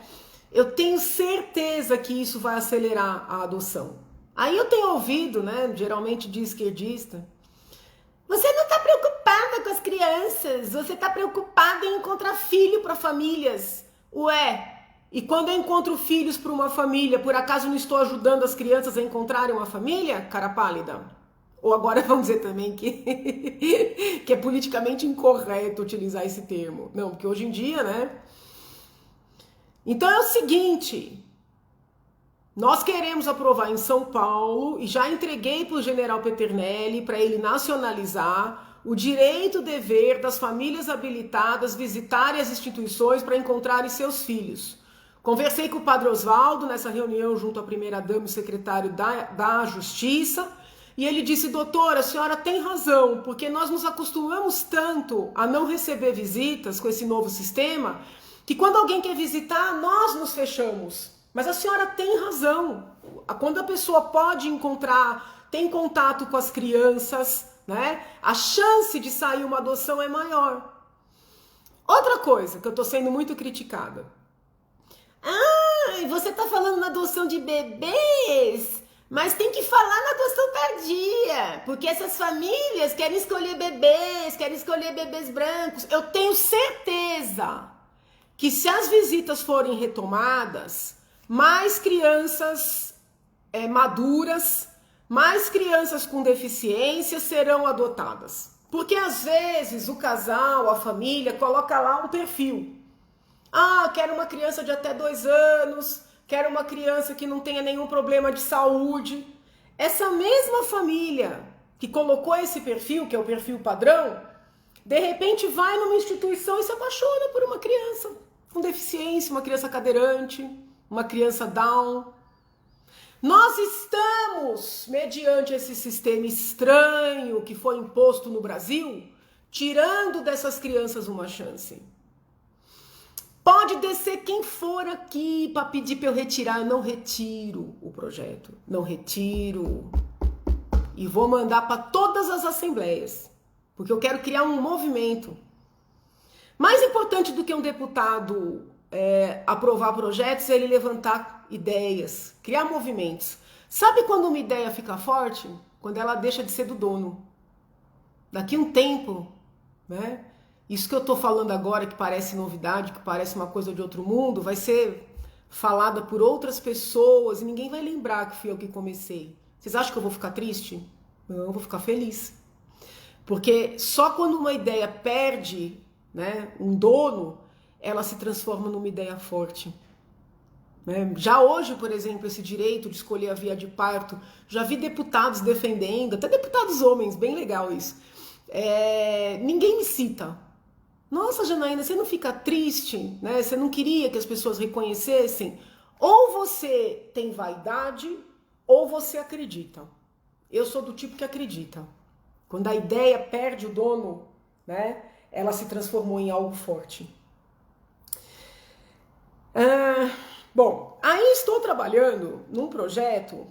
Eu tenho certeza que isso vai acelerar a adoção. Aí eu tenho ouvido, né, geralmente de esquerdista, você não está preocupada com as crianças, você está preocupada em encontrar filho para famílias. Ué, e quando eu encontro filhos para uma família, por acaso não estou ajudando as crianças a encontrarem uma família, cara pálida? Ou agora vamos dizer também que, que é politicamente incorreto utilizar esse termo. Não, porque hoje em dia, né? Então é o seguinte, nós queremos aprovar em São Paulo, e já entreguei para o general Peternelli para ele nacionalizar o direito e dever das famílias habilitadas visitarem as instituições para encontrarem seus filhos. Conversei com o padre Oswaldo nessa reunião junto à primeira-dama e secretário da Justiça, e ele disse, doutora, a senhora tem razão, porque nós nos acostumamos tanto a não receber visitas com esse novo sistema, que quando alguém quer visitar, nós nos fechamos. Mas a senhora tem razão. Quando a pessoa pode encontrar, tem contato com as crianças, né? A chance de sair uma adoção é maior. Outra coisa que eu tô sendo muito criticada. Ah, você tá falando na adoção de bebês, mas tem que falar na adoção tardia, porque essas famílias querem escolher bebês brancos. Eu tenho certeza que se as visitas forem retomadas, mais crianças maduras, mais crianças com deficiência serão adotadas. Porque às vezes o casal, a família, coloca lá um perfil. Ah, quero uma criança de até 2 anos, quero uma criança que não tenha nenhum problema de saúde. Essa mesma família que colocou esse perfil, que é o perfil padrão, de repente vai numa instituição e se apaixona por uma criança com deficiência, uma criança cadeirante, uma criança down. Nós estamos, mediante esse sistema estranho que foi imposto no Brasil, tirando dessas crianças uma chance. Pode descer quem for aqui para pedir para eu retirar. Eu não retiro o projeto. Não retiro. E vou mandar para todas as assembleias. Porque eu quero criar um movimento. Mais importante do que um deputado aprovar projetos é ele levantar ideias, criar movimentos. Sabe quando uma ideia fica forte? Quando ela deixa de ser do dono. Daqui a um tempo, né? Isso que eu estou falando agora, que parece novidade, que parece uma coisa de outro mundo, vai ser falada por outras pessoas e ninguém vai lembrar que fui eu que comecei. Vocês acham que eu vou ficar triste? Não, eu vou ficar feliz. Porque só quando uma ideia perde, né, um dono, ela se transforma numa ideia forte. Né? Já hoje, por exemplo, esse direito de escolher a via de parto, já vi deputados defendendo, até deputados homens, bem legal isso. Ninguém me cita. Nossa, Janaína, você não fica triste, né? Você não queria que as pessoas reconhecessem? Ou você tem vaidade, ou você acredita. Eu sou do tipo que acredita. Quando a ideia perde o dono, né? Ela se transformou em algo forte. Bom, aí estou trabalhando num projeto,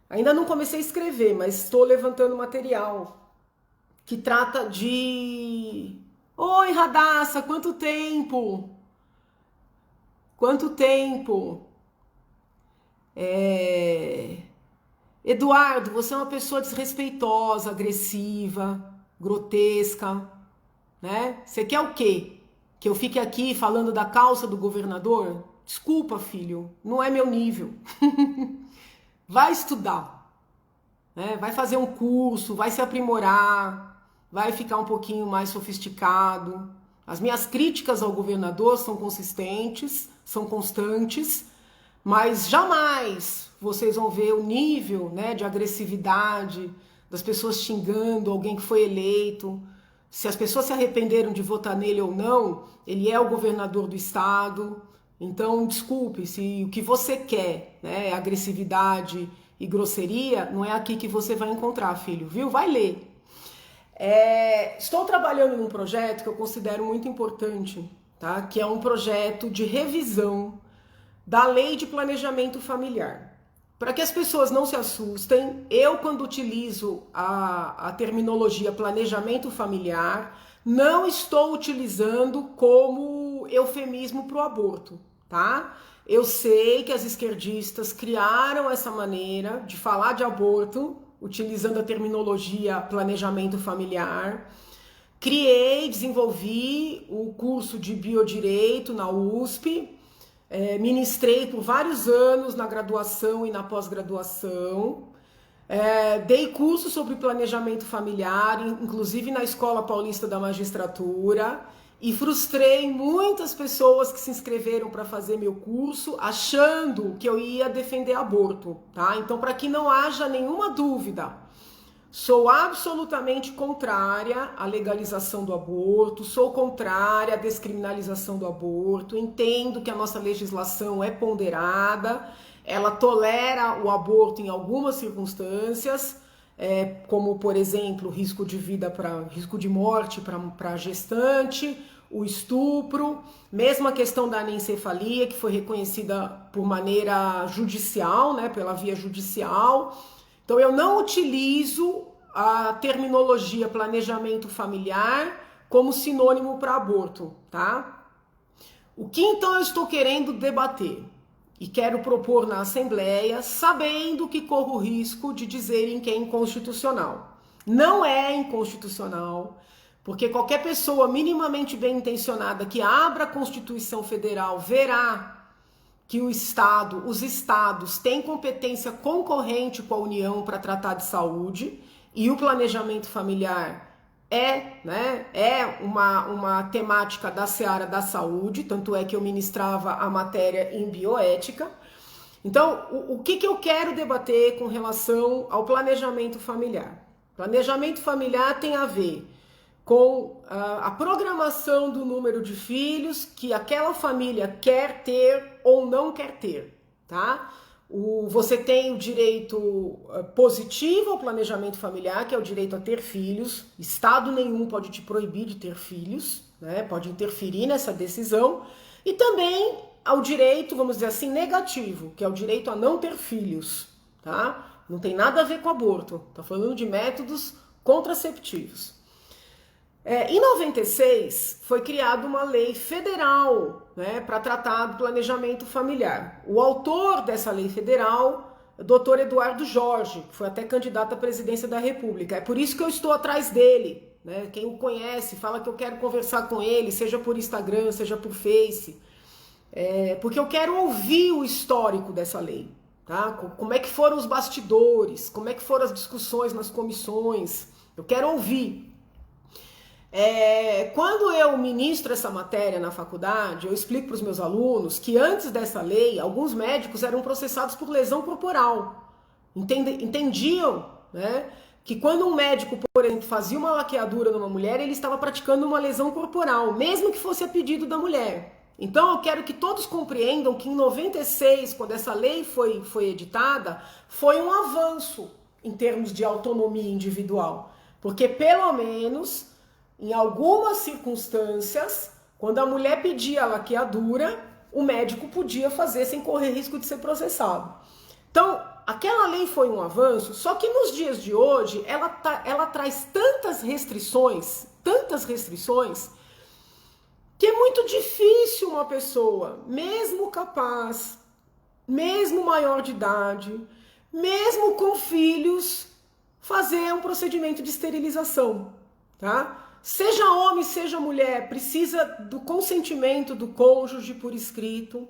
ainda não comecei a escrever, mas estou levantando material que trata de... Oi, Radassa, quanto tempo? Quanto tempo? Eduardo, você é uma pessoa desrespeitosa, agressiva, grotesca, né? Você quer o quê? que eu fique aqui falando da calça do governador? Desculpa, filho, não é meu nível. Vai estudar, né? Vai fazer um curso, vai se aprimorar, vai ficar um pouquinho mais sofisticado. As minhas críticas ao governador são consistentes, são constantes, mas jamais vocês vão ver o nível, né, de agressividade das pessoas xingando alguém que foi eleito. Se as pessoas se arrependeram de votar nele ou não, ele é o governador do estado. Então, desculpe, se o que você quer, né, é agressividade e grosseria, não é aqui que você vai encontrar, filho, viu? Vai ler. Estou trabalhando num projeto que eu considero muito importante, tá? Que é um projeto de revisão da Lei de Planejamento Familiar. Para que as pessoas não se assustem, eu, quando utilizo a terminologia planejamento familiar, não estou utilizando como eufemismo para o aborto, tá? Eu sei que as esquerdistas criaram essa maneira de falar de aborto, utilizando a terminologia planejamento familiar. Desenvolvi o curso de biodireito na USP, ministrei por vários anos na graduação e na pós-graduação, dei curso sobre planejamento familiar, inclusive na Escola Paulista da Magistratura, e frustrei muitas pessoas que se inscreveram para fazer meu curso achando que eu ia defender aborto, tá? Então, para que não haja nenhuma dúvida, sou absolutamente contrária à legalização do aborto, sou contrária à descriminalização do aborto, entendo que a nossa legislação é ponderada, ela tolera o aborto em algumas circunstâncias, como, por exemplo, risco de morte para gestante, o estupro, mesmo a questão da anencefalia, que foi reconhecida por maneira judicial, né, pela via judicial. Então, eu não utilizo a terminologia planejamento familiar como sinônimo para aborto, tá? O que então eu estou querendo debater e quero propor na Assembleia, sabendo que corro o risco de dizerem que é inconstitucional. Não é inconstitucional, porque qualquer pessoa minimamente bem intencionada que abra a Constituição Federal verá que os estados têm competência concorrente com a União para tratar de saúde, e o planejamento familiar é uma temática da seara da saúde, tanto é que eu ministrava a matéria em bioética. Então, o que eu quero debater com relação ao planejamento familiar? Planejamento familiar tem a ver com a programação do número de filhos que aquela família quer ter ou não quer ter, tá? Você tem o direito positivo ao planejamento familiar, que é o direito a ter filhos. Estado nenhum pode te proibir de ter filhos, né? Pode interferir nessa decisão. E também ao direito, vamos dizer assim, negativo, que é o direito a não ter filhos, tá? Não tem nada a ver com aborto, tá falando de métodos contraceptivos. Em 96, foi criada uma lei federal, né, para tratar do planejamento familiar. O autor dessa lei federal é o Dr. Eduardo Jorge, que foi até candidato à presidência da República. É por isso que eu estou atrás dele, né? Quem o conhece, fala que eu quero conversar com ele, seja por Instagram, seja por Face, porque eu quero ouvir o histórico dessa lei, tá? Como é que foram os bastidores, como é que foram as discussões nas comissões, eu quero ouvir. Quando eu ministro essa matéria na faculdade, eu explico para os meus alunos que antes dessa lei, alguns médicos eram processados por lesão corporal. Entendiam, né, que quando um médico, por exemplo, fazia uma laqueadura numa mulher, ele estava praticando uma lesão corporal, mesmo que fosse a pedido da mulher. Então eu quero que todos compreendam que em 96, quando essa lei foi editada, foi um avanço em termos de autonomia individual. Porque pelo menos em algumas circunstâncias, quando a mulher pedia a laqueadura, o médico podia fazer sem correr risco de ser processado. Então, aquela lei foi um avanço, só que nos dias de hoje, ela traz tantas restrições, que é muito difícil uma pessoa, mesmo capaz, mesmo maior de idade, mesmo com filhos, fazer um procedimento de esterilização. tá? Seja homem, seja mulher, precisa do consentimento do cônjuge por escrito,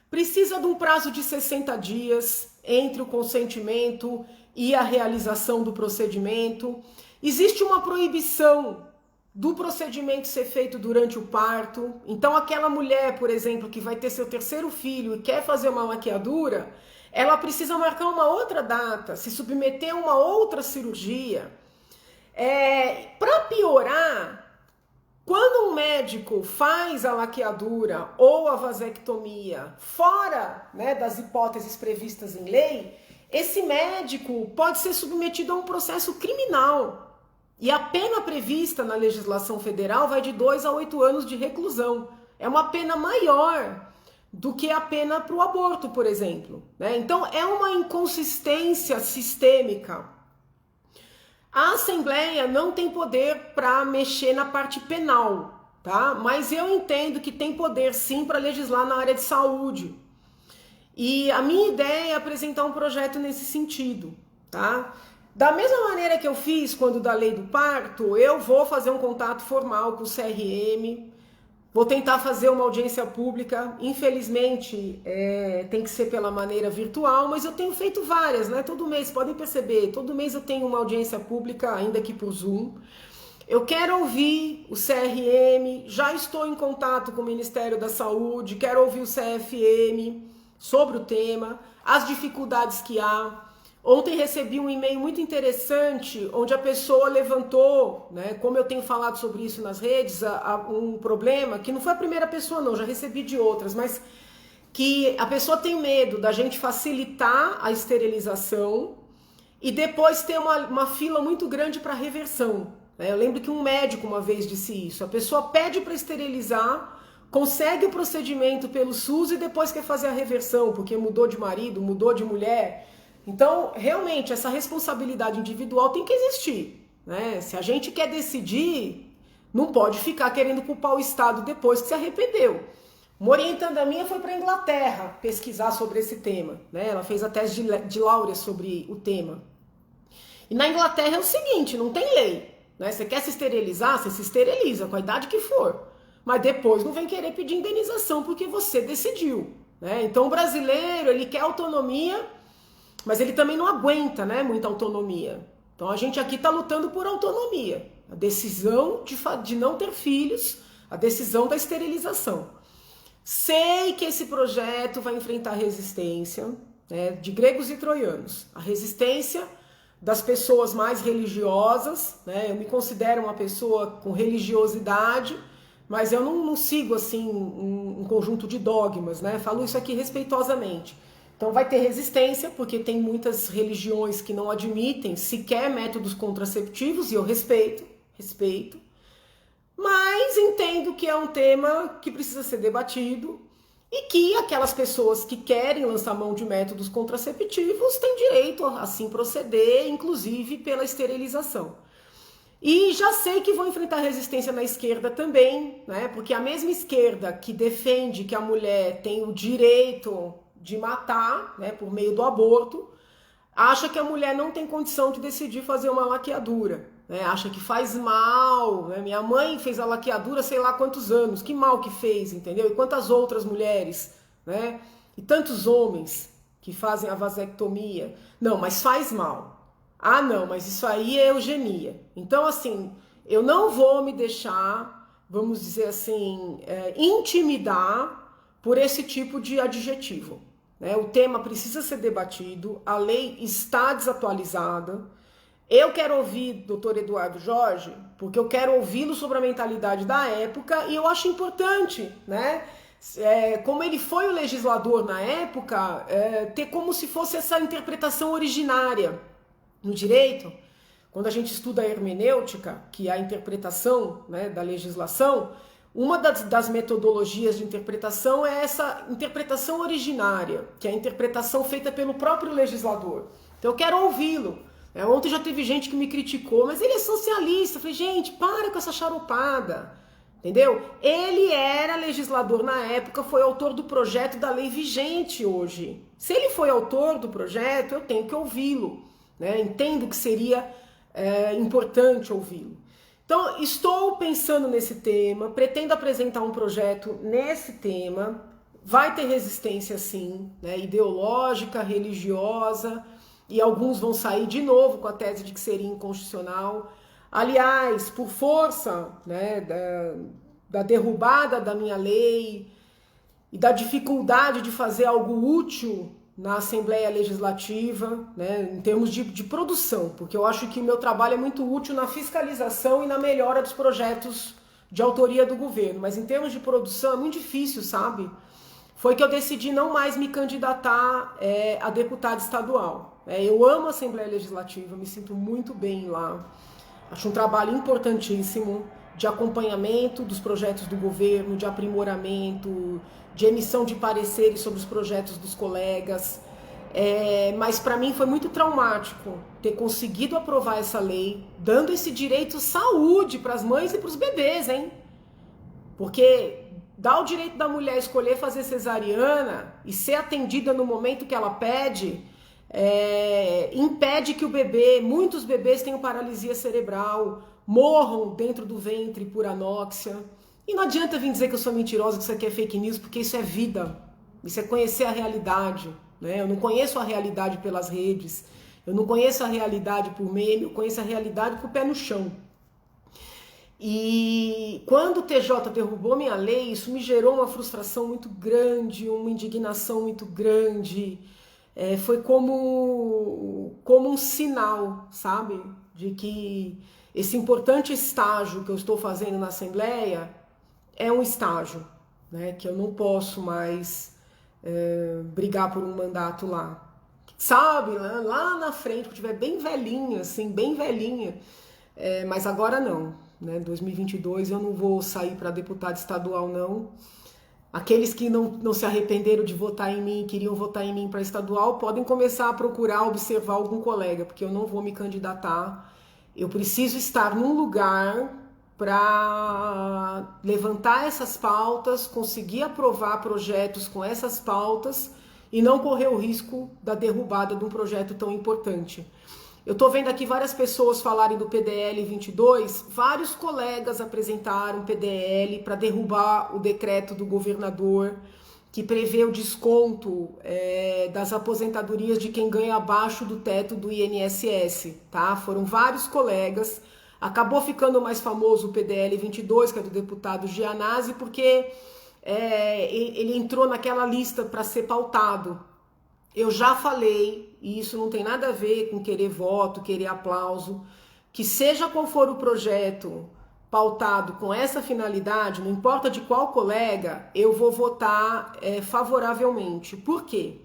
precisa de um prazo de 60 dias entre o consentimento e a realização do procedimento. Existe uma proibição do procedimento ser feito durante o parto. Então aquela mulher, por exemplo, que vai ter seu terceiro filho e quer fazer uma laqueadura, ela precisa marcar uma outra data, se submeter a uma outra cirurgia. Para piorar, quando um médico faz a laqueadura ou a vasectomia fora, né, das hipóteses previstas em lei, esse médico pode ser submetido a um processo criminal. E a pena prevista na legislação federal vai de 2 a 8 anos de reclusão. É uma pena maior do que a pena para o aborto, por exemplo, né? Então é uma inconsistência sistêmica. A Assembleia não tem poder para mexer na parte penal, tá? Mas eu entendo que tem poder sim para legislar na área de saúde. E a minha ideia é apresentar um projeto nesse sentido, tá? Da mesma maneira que eu fiz quando da lei do parto, eu vou fazer um contato formal com o CRM, vou tentar fazer uma audiência pública. Infelizmente, tem que ser pela maneira virtual, mas eu tenho feito várias, né? Todo mês, podem perceber, todo mês eu tenho uma audiência pública, ainda aqui por Zoom. Eu quero ouvir o CRM, já estou em contato com o Ministério da Saúde, quero ouvir o CFM sobre o tema, as dificuldades que há. Ontem recebi um e-mail muito interessante, onde a pessoa levantou, né, como eu tenho falado sobre isso nas redes, um problema, que não foi a primeira pessoa não, já recebi de outras, mas que a pessoa tem medo da gente facilitar a esterilização e depois ter uma fila muito grande para reversão. Eu lembro que um médico uma vez disse isso, a pessoa pede para esterilizar, consegue o procedimento pelo SUS e depois quer fazer a reversão, porque mudou de marido, mudou de mulher. Então, realmente, essa responsabilidade individual tem que existir, né? Se a gente quer decidir, não pode ficar querendo culpar o Estado depois que se arrependeu. Uma orientanda minha foi para a Inglaterra pesquisar sobre esse tema, né? Ela fez a tese de Laurea sobre o tema. E na Inglaterra é o seguinte, não tem lei, né? Você quer se esterilizar, você se esteriliza com a idade que for. Mas depois não vem querer pedir indenização porque você decidiu, né? Então o brasileiro, ele quer autonomia, mas ele também não aguenta, né, muita autonomia. Então a gente aqui está lutando por autonomia. A decisão de não ter filhos, a decisão da esterilização. Sei que esse projeto vai enfrentar resistência, né, de gregos e troianos. A resistência das pessoas mais religiosas, né? Eu me considero uma pessoa com religiosidade, mas eu não sigo assim um conjunto de dogmas, né? Falo isso aqui respeitosamente. Então vai ter resistência, porque tem muitas religiões que não admitem sequer métodos contraceptivos, e eu respeito, mas entendo que é um tema que precisa ser debatido e que aquelas pessoas que querem lançar mão de métodos contraceptivos têm direito a assim proceder, inclusive pela esterilização. E já sei que vão enfrentar resistência na esquerda também, né? Porque a mesma esquerda que defende que a mulher tem o direito de matar, né, por meio do aborto, acha que a mulher não tem condição de decidir fazer uma laqueadura, né? Acha que faz mal, né? Minha mãe fez a laqueadura sei lá quantos anos, que mal que fez, entendeu? E quantas outras mulheres, né? E tantos homens que fazem a vasectomia. Não, mas faz mal. Ah, não, mas isso aí é eugenia. Então, assim, eu não vou me deixar, vamos dizer assim, intimidar por esse tipo de adjetivo. O tema precisa ser debatido, a lei está desatualizada. Eu quero ouvir o Dr. Eduardo Jorge, porque eu quero ouvi-lo sobre a mentalidade da época, e eu acho importante, né? Como ele foi o legislador na época, ter como se fosse essa interpretação originária no direito. Quando a gente estuda a hermenêutica, que é a interpretação, né, da legislação, uma das metodologias de interpretação é essa interpretação originária, que é a interpretação feita pelo próprio legislador. Então eu quero ouvi-lo. Ontem já teve gente que me criticou, mas ele é socialista. Eu falei, gente, para com essa charopada, entendeu? Ele era legislador na época, foi autor do projeto da lei vigente hoje. Se ele foi autor do projeto, eu tenho que ouvi-lo, né? Entendo que seria importante ouvi-lo. Então, estou pensando nesse tema, pretendo apresentar um projeto nesse tema, vai ter resistência sim, né, ideológica, religiosa, e alguns vão sair de novo com a tese de que seria inconstitucional. Aliás, por força, né, da derrubada da minha lei e da dificuldade de fazer algo útil na Assembleia Legislativa, né, em termos de produção, porque eu acho que o meu trabalho é muito útil na fiscalização e na melhora dos projetos de autoria do governo, mas em termos de produção é muito difícil, sabe? Foi que eu decidi não mais me candidatar a deputada estadual. Eu amo a Assembleia Legislativa, me sinto muito bem lá, acho um trabalho importantíssimo de acompanhamento dos projetos do governo, de aprimoramento, de emissão de pareceres sobre os projetos dos colegas, mas para mim foi muito traumático ter conseguido aprovar essa lei, dando esse direito à saúde para as mães e para os bebês, hein? Porque dá o direito da mulher escolher fazer cesariana e ser atendida no momento que ela pede, impede que o bebê, muitos bebês tenham paralisia cerebral, morram dentro do ventre por anóxia. E não adianta vir dizer que eu sou mentirosa, que isso aqui é fake news, porque isso é vida, isso é conhecer a realidade, né? Eu não conheço a realidade pelas redes, eu não conheço a realidade por meme, eu conheço a realidade com o pé no chão. E quando o TJ derrubou minha lei, isso me gerou uma frustração muito grande, uma indignação muito grande. Foi como um sinal, sabe? De que esse importante estágio que eu estou fazendo na Assembleia é um estágio, né? Que eu não posso mais brigar por um mandato lá. Sabe? Lá na frente, quando eu estiver bem velhinha, assim, bem velhinha. Mas agora não. Né? 2022 eu não vou sair para deputado estadual, não. Aqueles que não se arrependeram de votar em mim, queriam votar em mim para estadual, podem começar a procurar observar algum colega, porque eu não vou me candidatar. Eu preciso estar num lugar para levantar essas pautas, conseguir aprovar projetos com essas pautas e não correr o risco da derrubada de um projeto tão importante. Eu estou vendo aqui várias pessoas falarem do PDL 22, vários colegas apresentaram PDL para derrubar o decreto do governador que prevê o desconto das aposentadorias de quem ganha abaixo do teto do INSS, tá? Foram vários colegas, acabou ficando mais famoso o PDL 22, que é do deputado Gianazzi, porque ele entrou naquela lista para ser pautado. Eu já falei, e isso não tem nada a ver com querer voto, querer aplauso, que seja qual for o projeto pautado com essa finalidade, não importa de qual colega, eu vou votar favoravelmente. Por quê?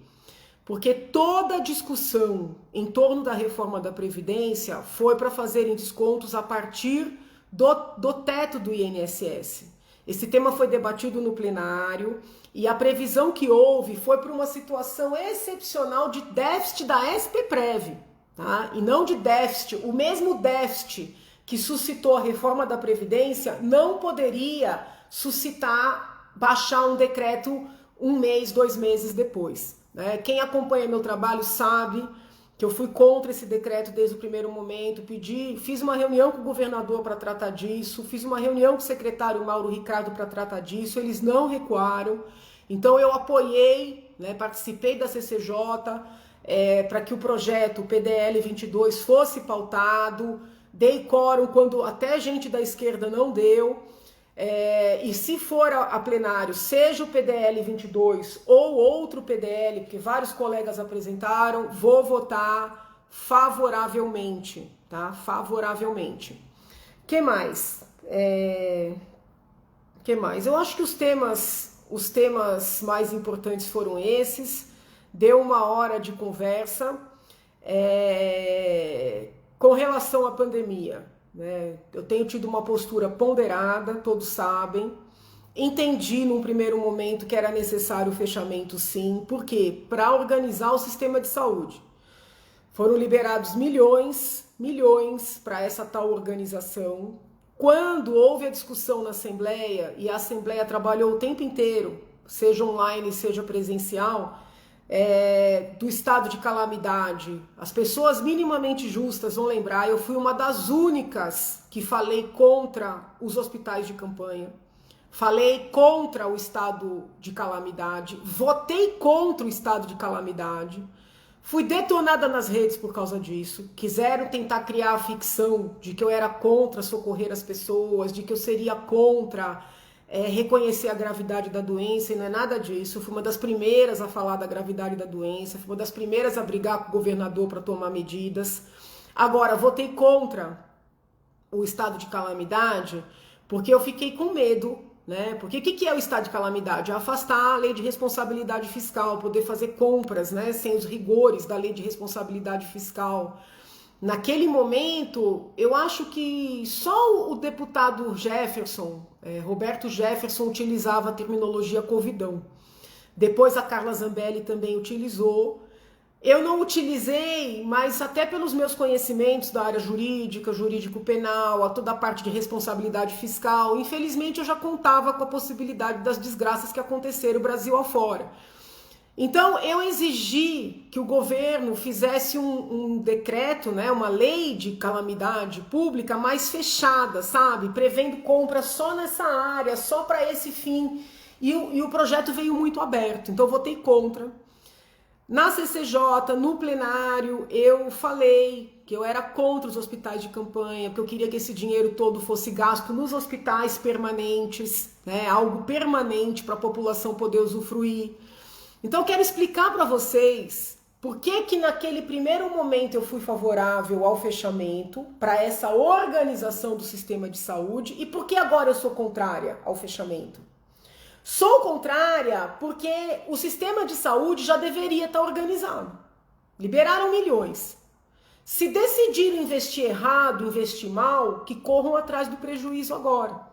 Porque toda a discussão em torno da reforma da Previdência foi para fazerem descontos a partir do teto do INSS. Esse tema foi debatido no plenário e a previsão que houve foi para uma situação excepcional de déficit da SPPrev, tá? E não de déficit, o mesmo déficit que suscitou a reforma da Previdência não poderia baixar um decreto 1 mês, 2 meses depois, né? Quem acompanha meu trabalho sabe que eu fui contra esse decreto desde o primeiro momento, fiz uma reunião com o governador para tratar disso, fiz uma reunião com o secretário Mauro Ricardo para tratar disso, eles não recuaram, então eu apoiei, né, participei da CCJ para que o projeto, o PDL 22, fosse pautado, dei quórum quando até gente da esquerda não deu, e se for a plenário, seja o PDL 22 ou outro PDL, porque vários colegas apresentaram, vou votar favoravelmente, tá? Favoravelmente. Que mais? Que mais? Eu acho que os temas mais importantes foram esses. Deu 1 hora de conversa. Com relação à pandemia, né? Eu tenho tido uma postura ponderada, todos sabem. Entendi num primeiro momento que era necessário o fechamento, sim. Por quê? Para organizar o sistema de saúde. Foram liberados milhões para essa tal organização. Quando houve a discussão na Assembleia, e a Assembleia trabalhou o tempo inteiro, seja online, seja presencial, do estado de calamidade, as pessoas minimamente justas vão lembrar, eu fui uma das únicas que falei contra os hospitais de campanha, falei contra o estado de calamidade, votei contra o estado de calamidade, fui detonada nas redes por causa disso, quiseram tentar criar a ficção de que eu era contra socorrer as pessoas, de que eu seria contra reconhecer a gravidade da doença, e não é nada disso. Eu fui uma das primeiras a falar da gravidade da doença, fui uma das primeiras a brigar com o governador para tomar medidas. Agora, votei contra o estado de calamidade porque eu fiquei com medo, né? Porque o que é o estado de calamidade? É afastar a lei de responsabilidade fiscal, poder fazer compras, né, sem os rigores da lei de responsabilidade fiscal. Naquele momento, eu acho que só o deputado Jefferson, Roberto Jefferson, utilizava a terminologia covidão. Depois a Carla Zambelli também utilizou. Eu não utilizei, mas até pelos meus conhecimentos da área jurídica, jurídico penal, a toda a parte de responsabilidade fiscal, infelizmente eu já contava com a possibilidade das desgraças que aconteceram Brasil afora. Então, eu exigi que o governo fizesse um decreto, né, uma lei de calamidade pública mais fechada, sabe? Prevendo compra só nessa área, só para esse fim. E o projeto veio muito aberto, então eu votei contra. Na CCJ, no plenário, eu falei que eu era contra os hospitais de campanha, porque eu queria que esse dinheiro todo fosse gasto nos hospitais permanentes, né, algo permanente para a população poder usufruir. Então eu quero explicar para vocês por que naquele primeiro momento eu fui favorável ao fechamento, para essa organização do sistema de saúde, e por que agora eu sou contrária ao fechamento. Sou contrária porque o sistema de saúde já deveria estar organizado. Liberaram milhões. Se decidiram investir errado, investir mal, que corram atrás do prejuízo agora.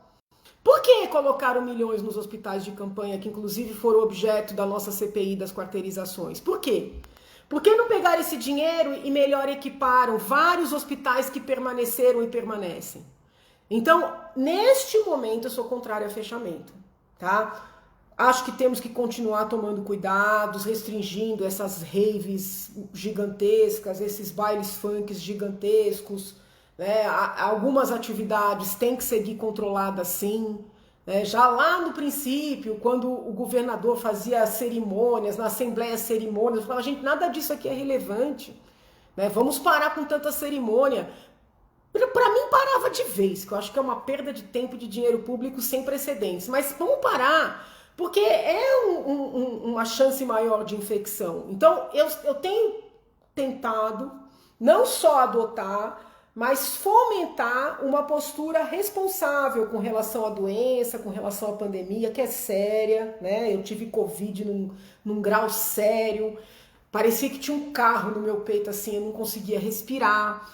Por que colocaram milhões nos hospitais de campanha, que inclusive foram objeto da nossa CPI das quarteirizações? Por quê? Por que não pegaram esse dinheiro e melhor equiparam vários hospitais que permaneceram e permanecem? Então, neste momento, eu sou contrária ao fechamento, tá? Acho que temos que continuar tomando cuidados, restringindo essas raves gigantescas, esses bailes funks gigantescos, né? Algumas atividades têm que seguir controladas sim, né? Já lá no princípio, quando o governador fazia cerimônias, na Assembleia cerimônias, eu falava, gente, nada disso aqui é relevante, né? Vamos parar com tanta cerimônia. Para mim parava de vez, que eu acho que é uma perda de tempo e de dinheiro público sem precedentes, mas vamos parar, porque é uma chance maior de infecção. Então eu tenho tentado não só adotar, mas fomentar uma postura responsável com relação à doença, com relação à pandemia, que é séria, né? Eu tive Covid num grau sério, parecia que tinha um carro no meu peito assim, eu não conseguia respirar.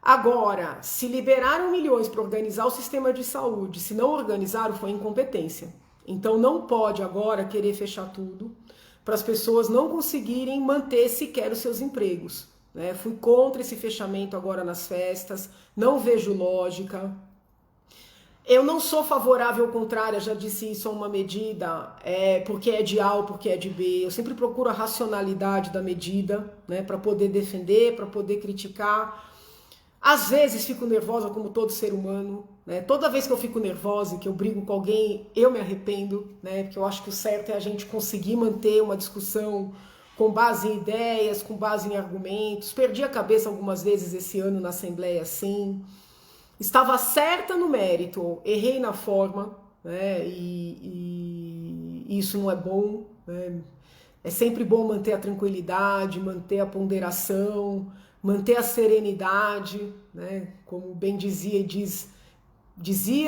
Agora, se liberaram milhões para organizar o sistema de saúde, se não organizaram, foi incompetência. Então não pode agora querer fechar tudo para as pessoas não conseguirem manter sequer os seus empregos. Né? Fui contra esse fechamento agora nas festas, não vejo lógica. Eu não sou favorável, ao contrário, já disse isso a uma medida, porque é de A ou porque é de B. Eu sempre procuro a racionalidade da medida, né, para poder defender, para poder criticar. Às vezes fico nervosa como todo ser humano, né? Toda vez que eu fico nervosa e que eu brigo com alguém, eu me arrependo, né? Porque eu acho que o certo é a gente conseguir manter uma discussão com base em ideias, com base em argumentos. Perdi a cabeça algumas vezes esse ano na Assembleia, sim. Estava certa no mérito, errei na forma, né? E isso não é bom, né? É sempre bom manter a tranquilidade, manter a ponderação, manter a serenidade, né? Como bem dizia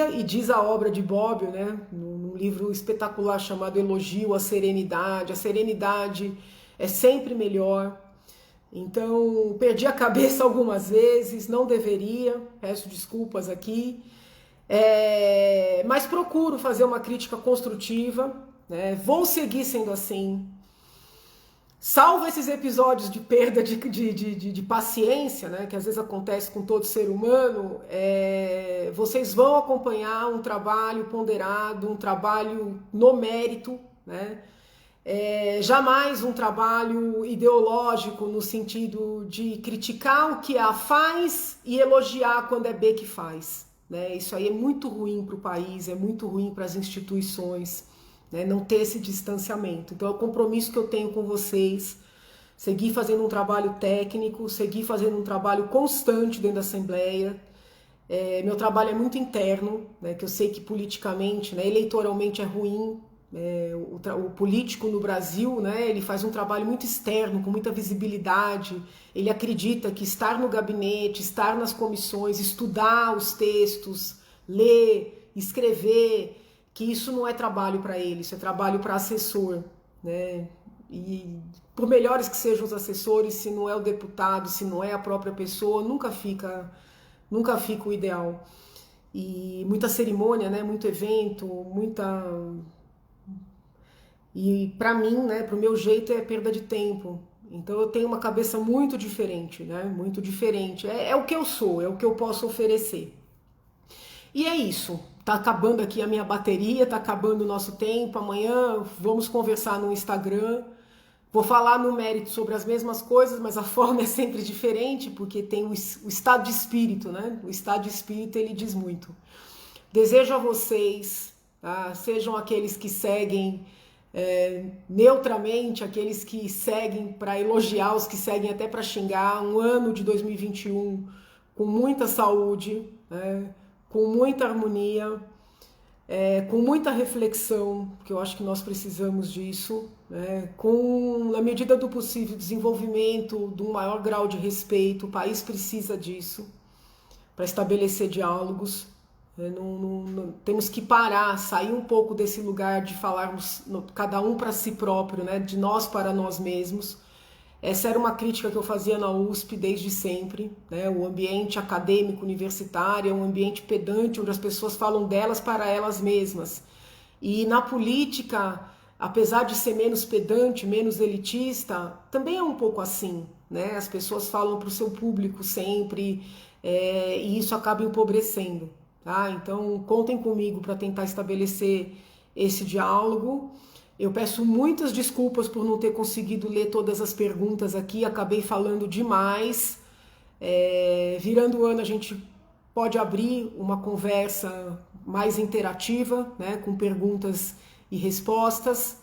e diz a obra de Bobbio, né? Num livro espetacular chamado Elogio à Serenidade. A serenidade é sempre melhor. Então, perdi a cabeça algumas vezes, não deveria, peço desculpas aqui, mas procuro fazer uma crítica construtiva, né? Vou seguir sendo assim. Salvo esses episódios de perda de paciência, né, que às vezes acontece com todo ser humano, vocês vão acompanhar um trabalho ponderado, um trabalho no mérito, né? Jamais um trabalho ideológico no sentido de criticar o que A faz e elogiar quando é B que faz, né? Isso aí é muito ruim para o país, é muito ruim para as instituições, né? Não ter esse distanciamento. Então é o compromisso que eu tenho com vocês, seguir fazendo um trabalho técnico, seguir fazendo um trabalho constante dentro da Assembleia. Meu trabalho é muito interno, né? Que eu sei que politicamente, né, eleitoralmente é ruim. O político no Brasil, né, ele faz um trabalho muito externo, com muita visibilidade. Ele acredita que estar no gabinete, estar nas comissões, estudar os textos, ler, escrever, que isso não é trabalho para ele, isso é trabalho para assessor, né? E por melhores que sejam os assessores, se não é o deputado, se não é a própria pessoa, nunca fica o ideal. E muita cerimônia, né, muito evento, E para mim, né, pro meu jeito, é perda de tempo. Então eu tenho uma cabeça muito diferente, né? Muito diferente. É o que eu sou, é o que eu posso oferecer. E é isso. Tá acabando aqui a minha bateria, tá acabando o nosso tempo. Amanhã vamos conversar no Instagram. Vou falar no mérito sobre as mesmas coisas, mas a forma é sempre diferente, porque tem o estado de espírito, né? O estado de espírito, ele diz muito. Desejo a vocês, tá? Sejam aqueles que seguem neutramente, aqueles que seguem para elogiar, os que seguem até para xingar, um ano de 2021 com muita saúde, né, com muita harmonia, com muita reflexão, porque eu acho que nós precisamos disso, né, com, na medida do possível, desenvolvimento de um maior grau de respeito. O país precisa disso para estabelecer diálogos. Temos que parar, sair um pouco desse lugar de falarmos cada um para si próprio, né? De nós para nós mesmos. Essa era uma crítica que eu fazia na USP desde sempre, né? O ambiente acadêmico universitário é um ambiente pedante, onde as pessoas falam delas para elas mesmas. E na política, apesar de ser menos pedante, menos elitista, também é um pouco assim, né? As pessoas falam para o seu público sempre, e isso acaba empobrecendo. Tá? Então, contem comigo para tentar estabelecer esse diálogo. Eu peço muitas desculpas por não ter conseguido ler todas as perguntas aqui, acabei falando demais. Virando o ano, a gente pode abrir uma conversa mais interativa, né, com perguntas e respostas.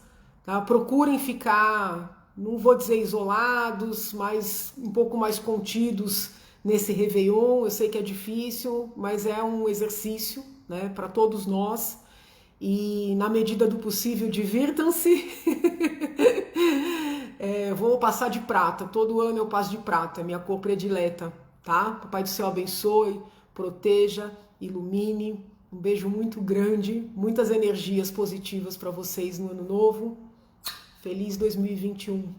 Tá? Procurem ficar, não vou dizer isolados, mas um pouco mais contidos nesse Réveillon. Eu sei que é difícil, mas é um exercício, né, para todos nós. E na medida do possível, divirtam-se. Vou passar de prata, todo ano eu passo de prata, é minha cor predileta, tá? Papai do Céu abençoe, proteja, ilumine. Um beijo muito grande, muitas energias positivas para vocês no ano novo. Feliz 2021,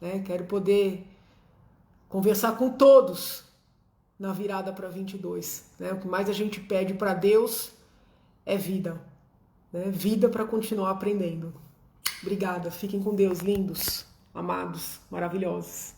né? Quero poder conversar com todos na virada para 22, né? O que mais a gente pede para Deus é vida, né? Vida para continuar aprendendo. Obrigada, fiquem com Deus, lindos, amados, maravilhosos.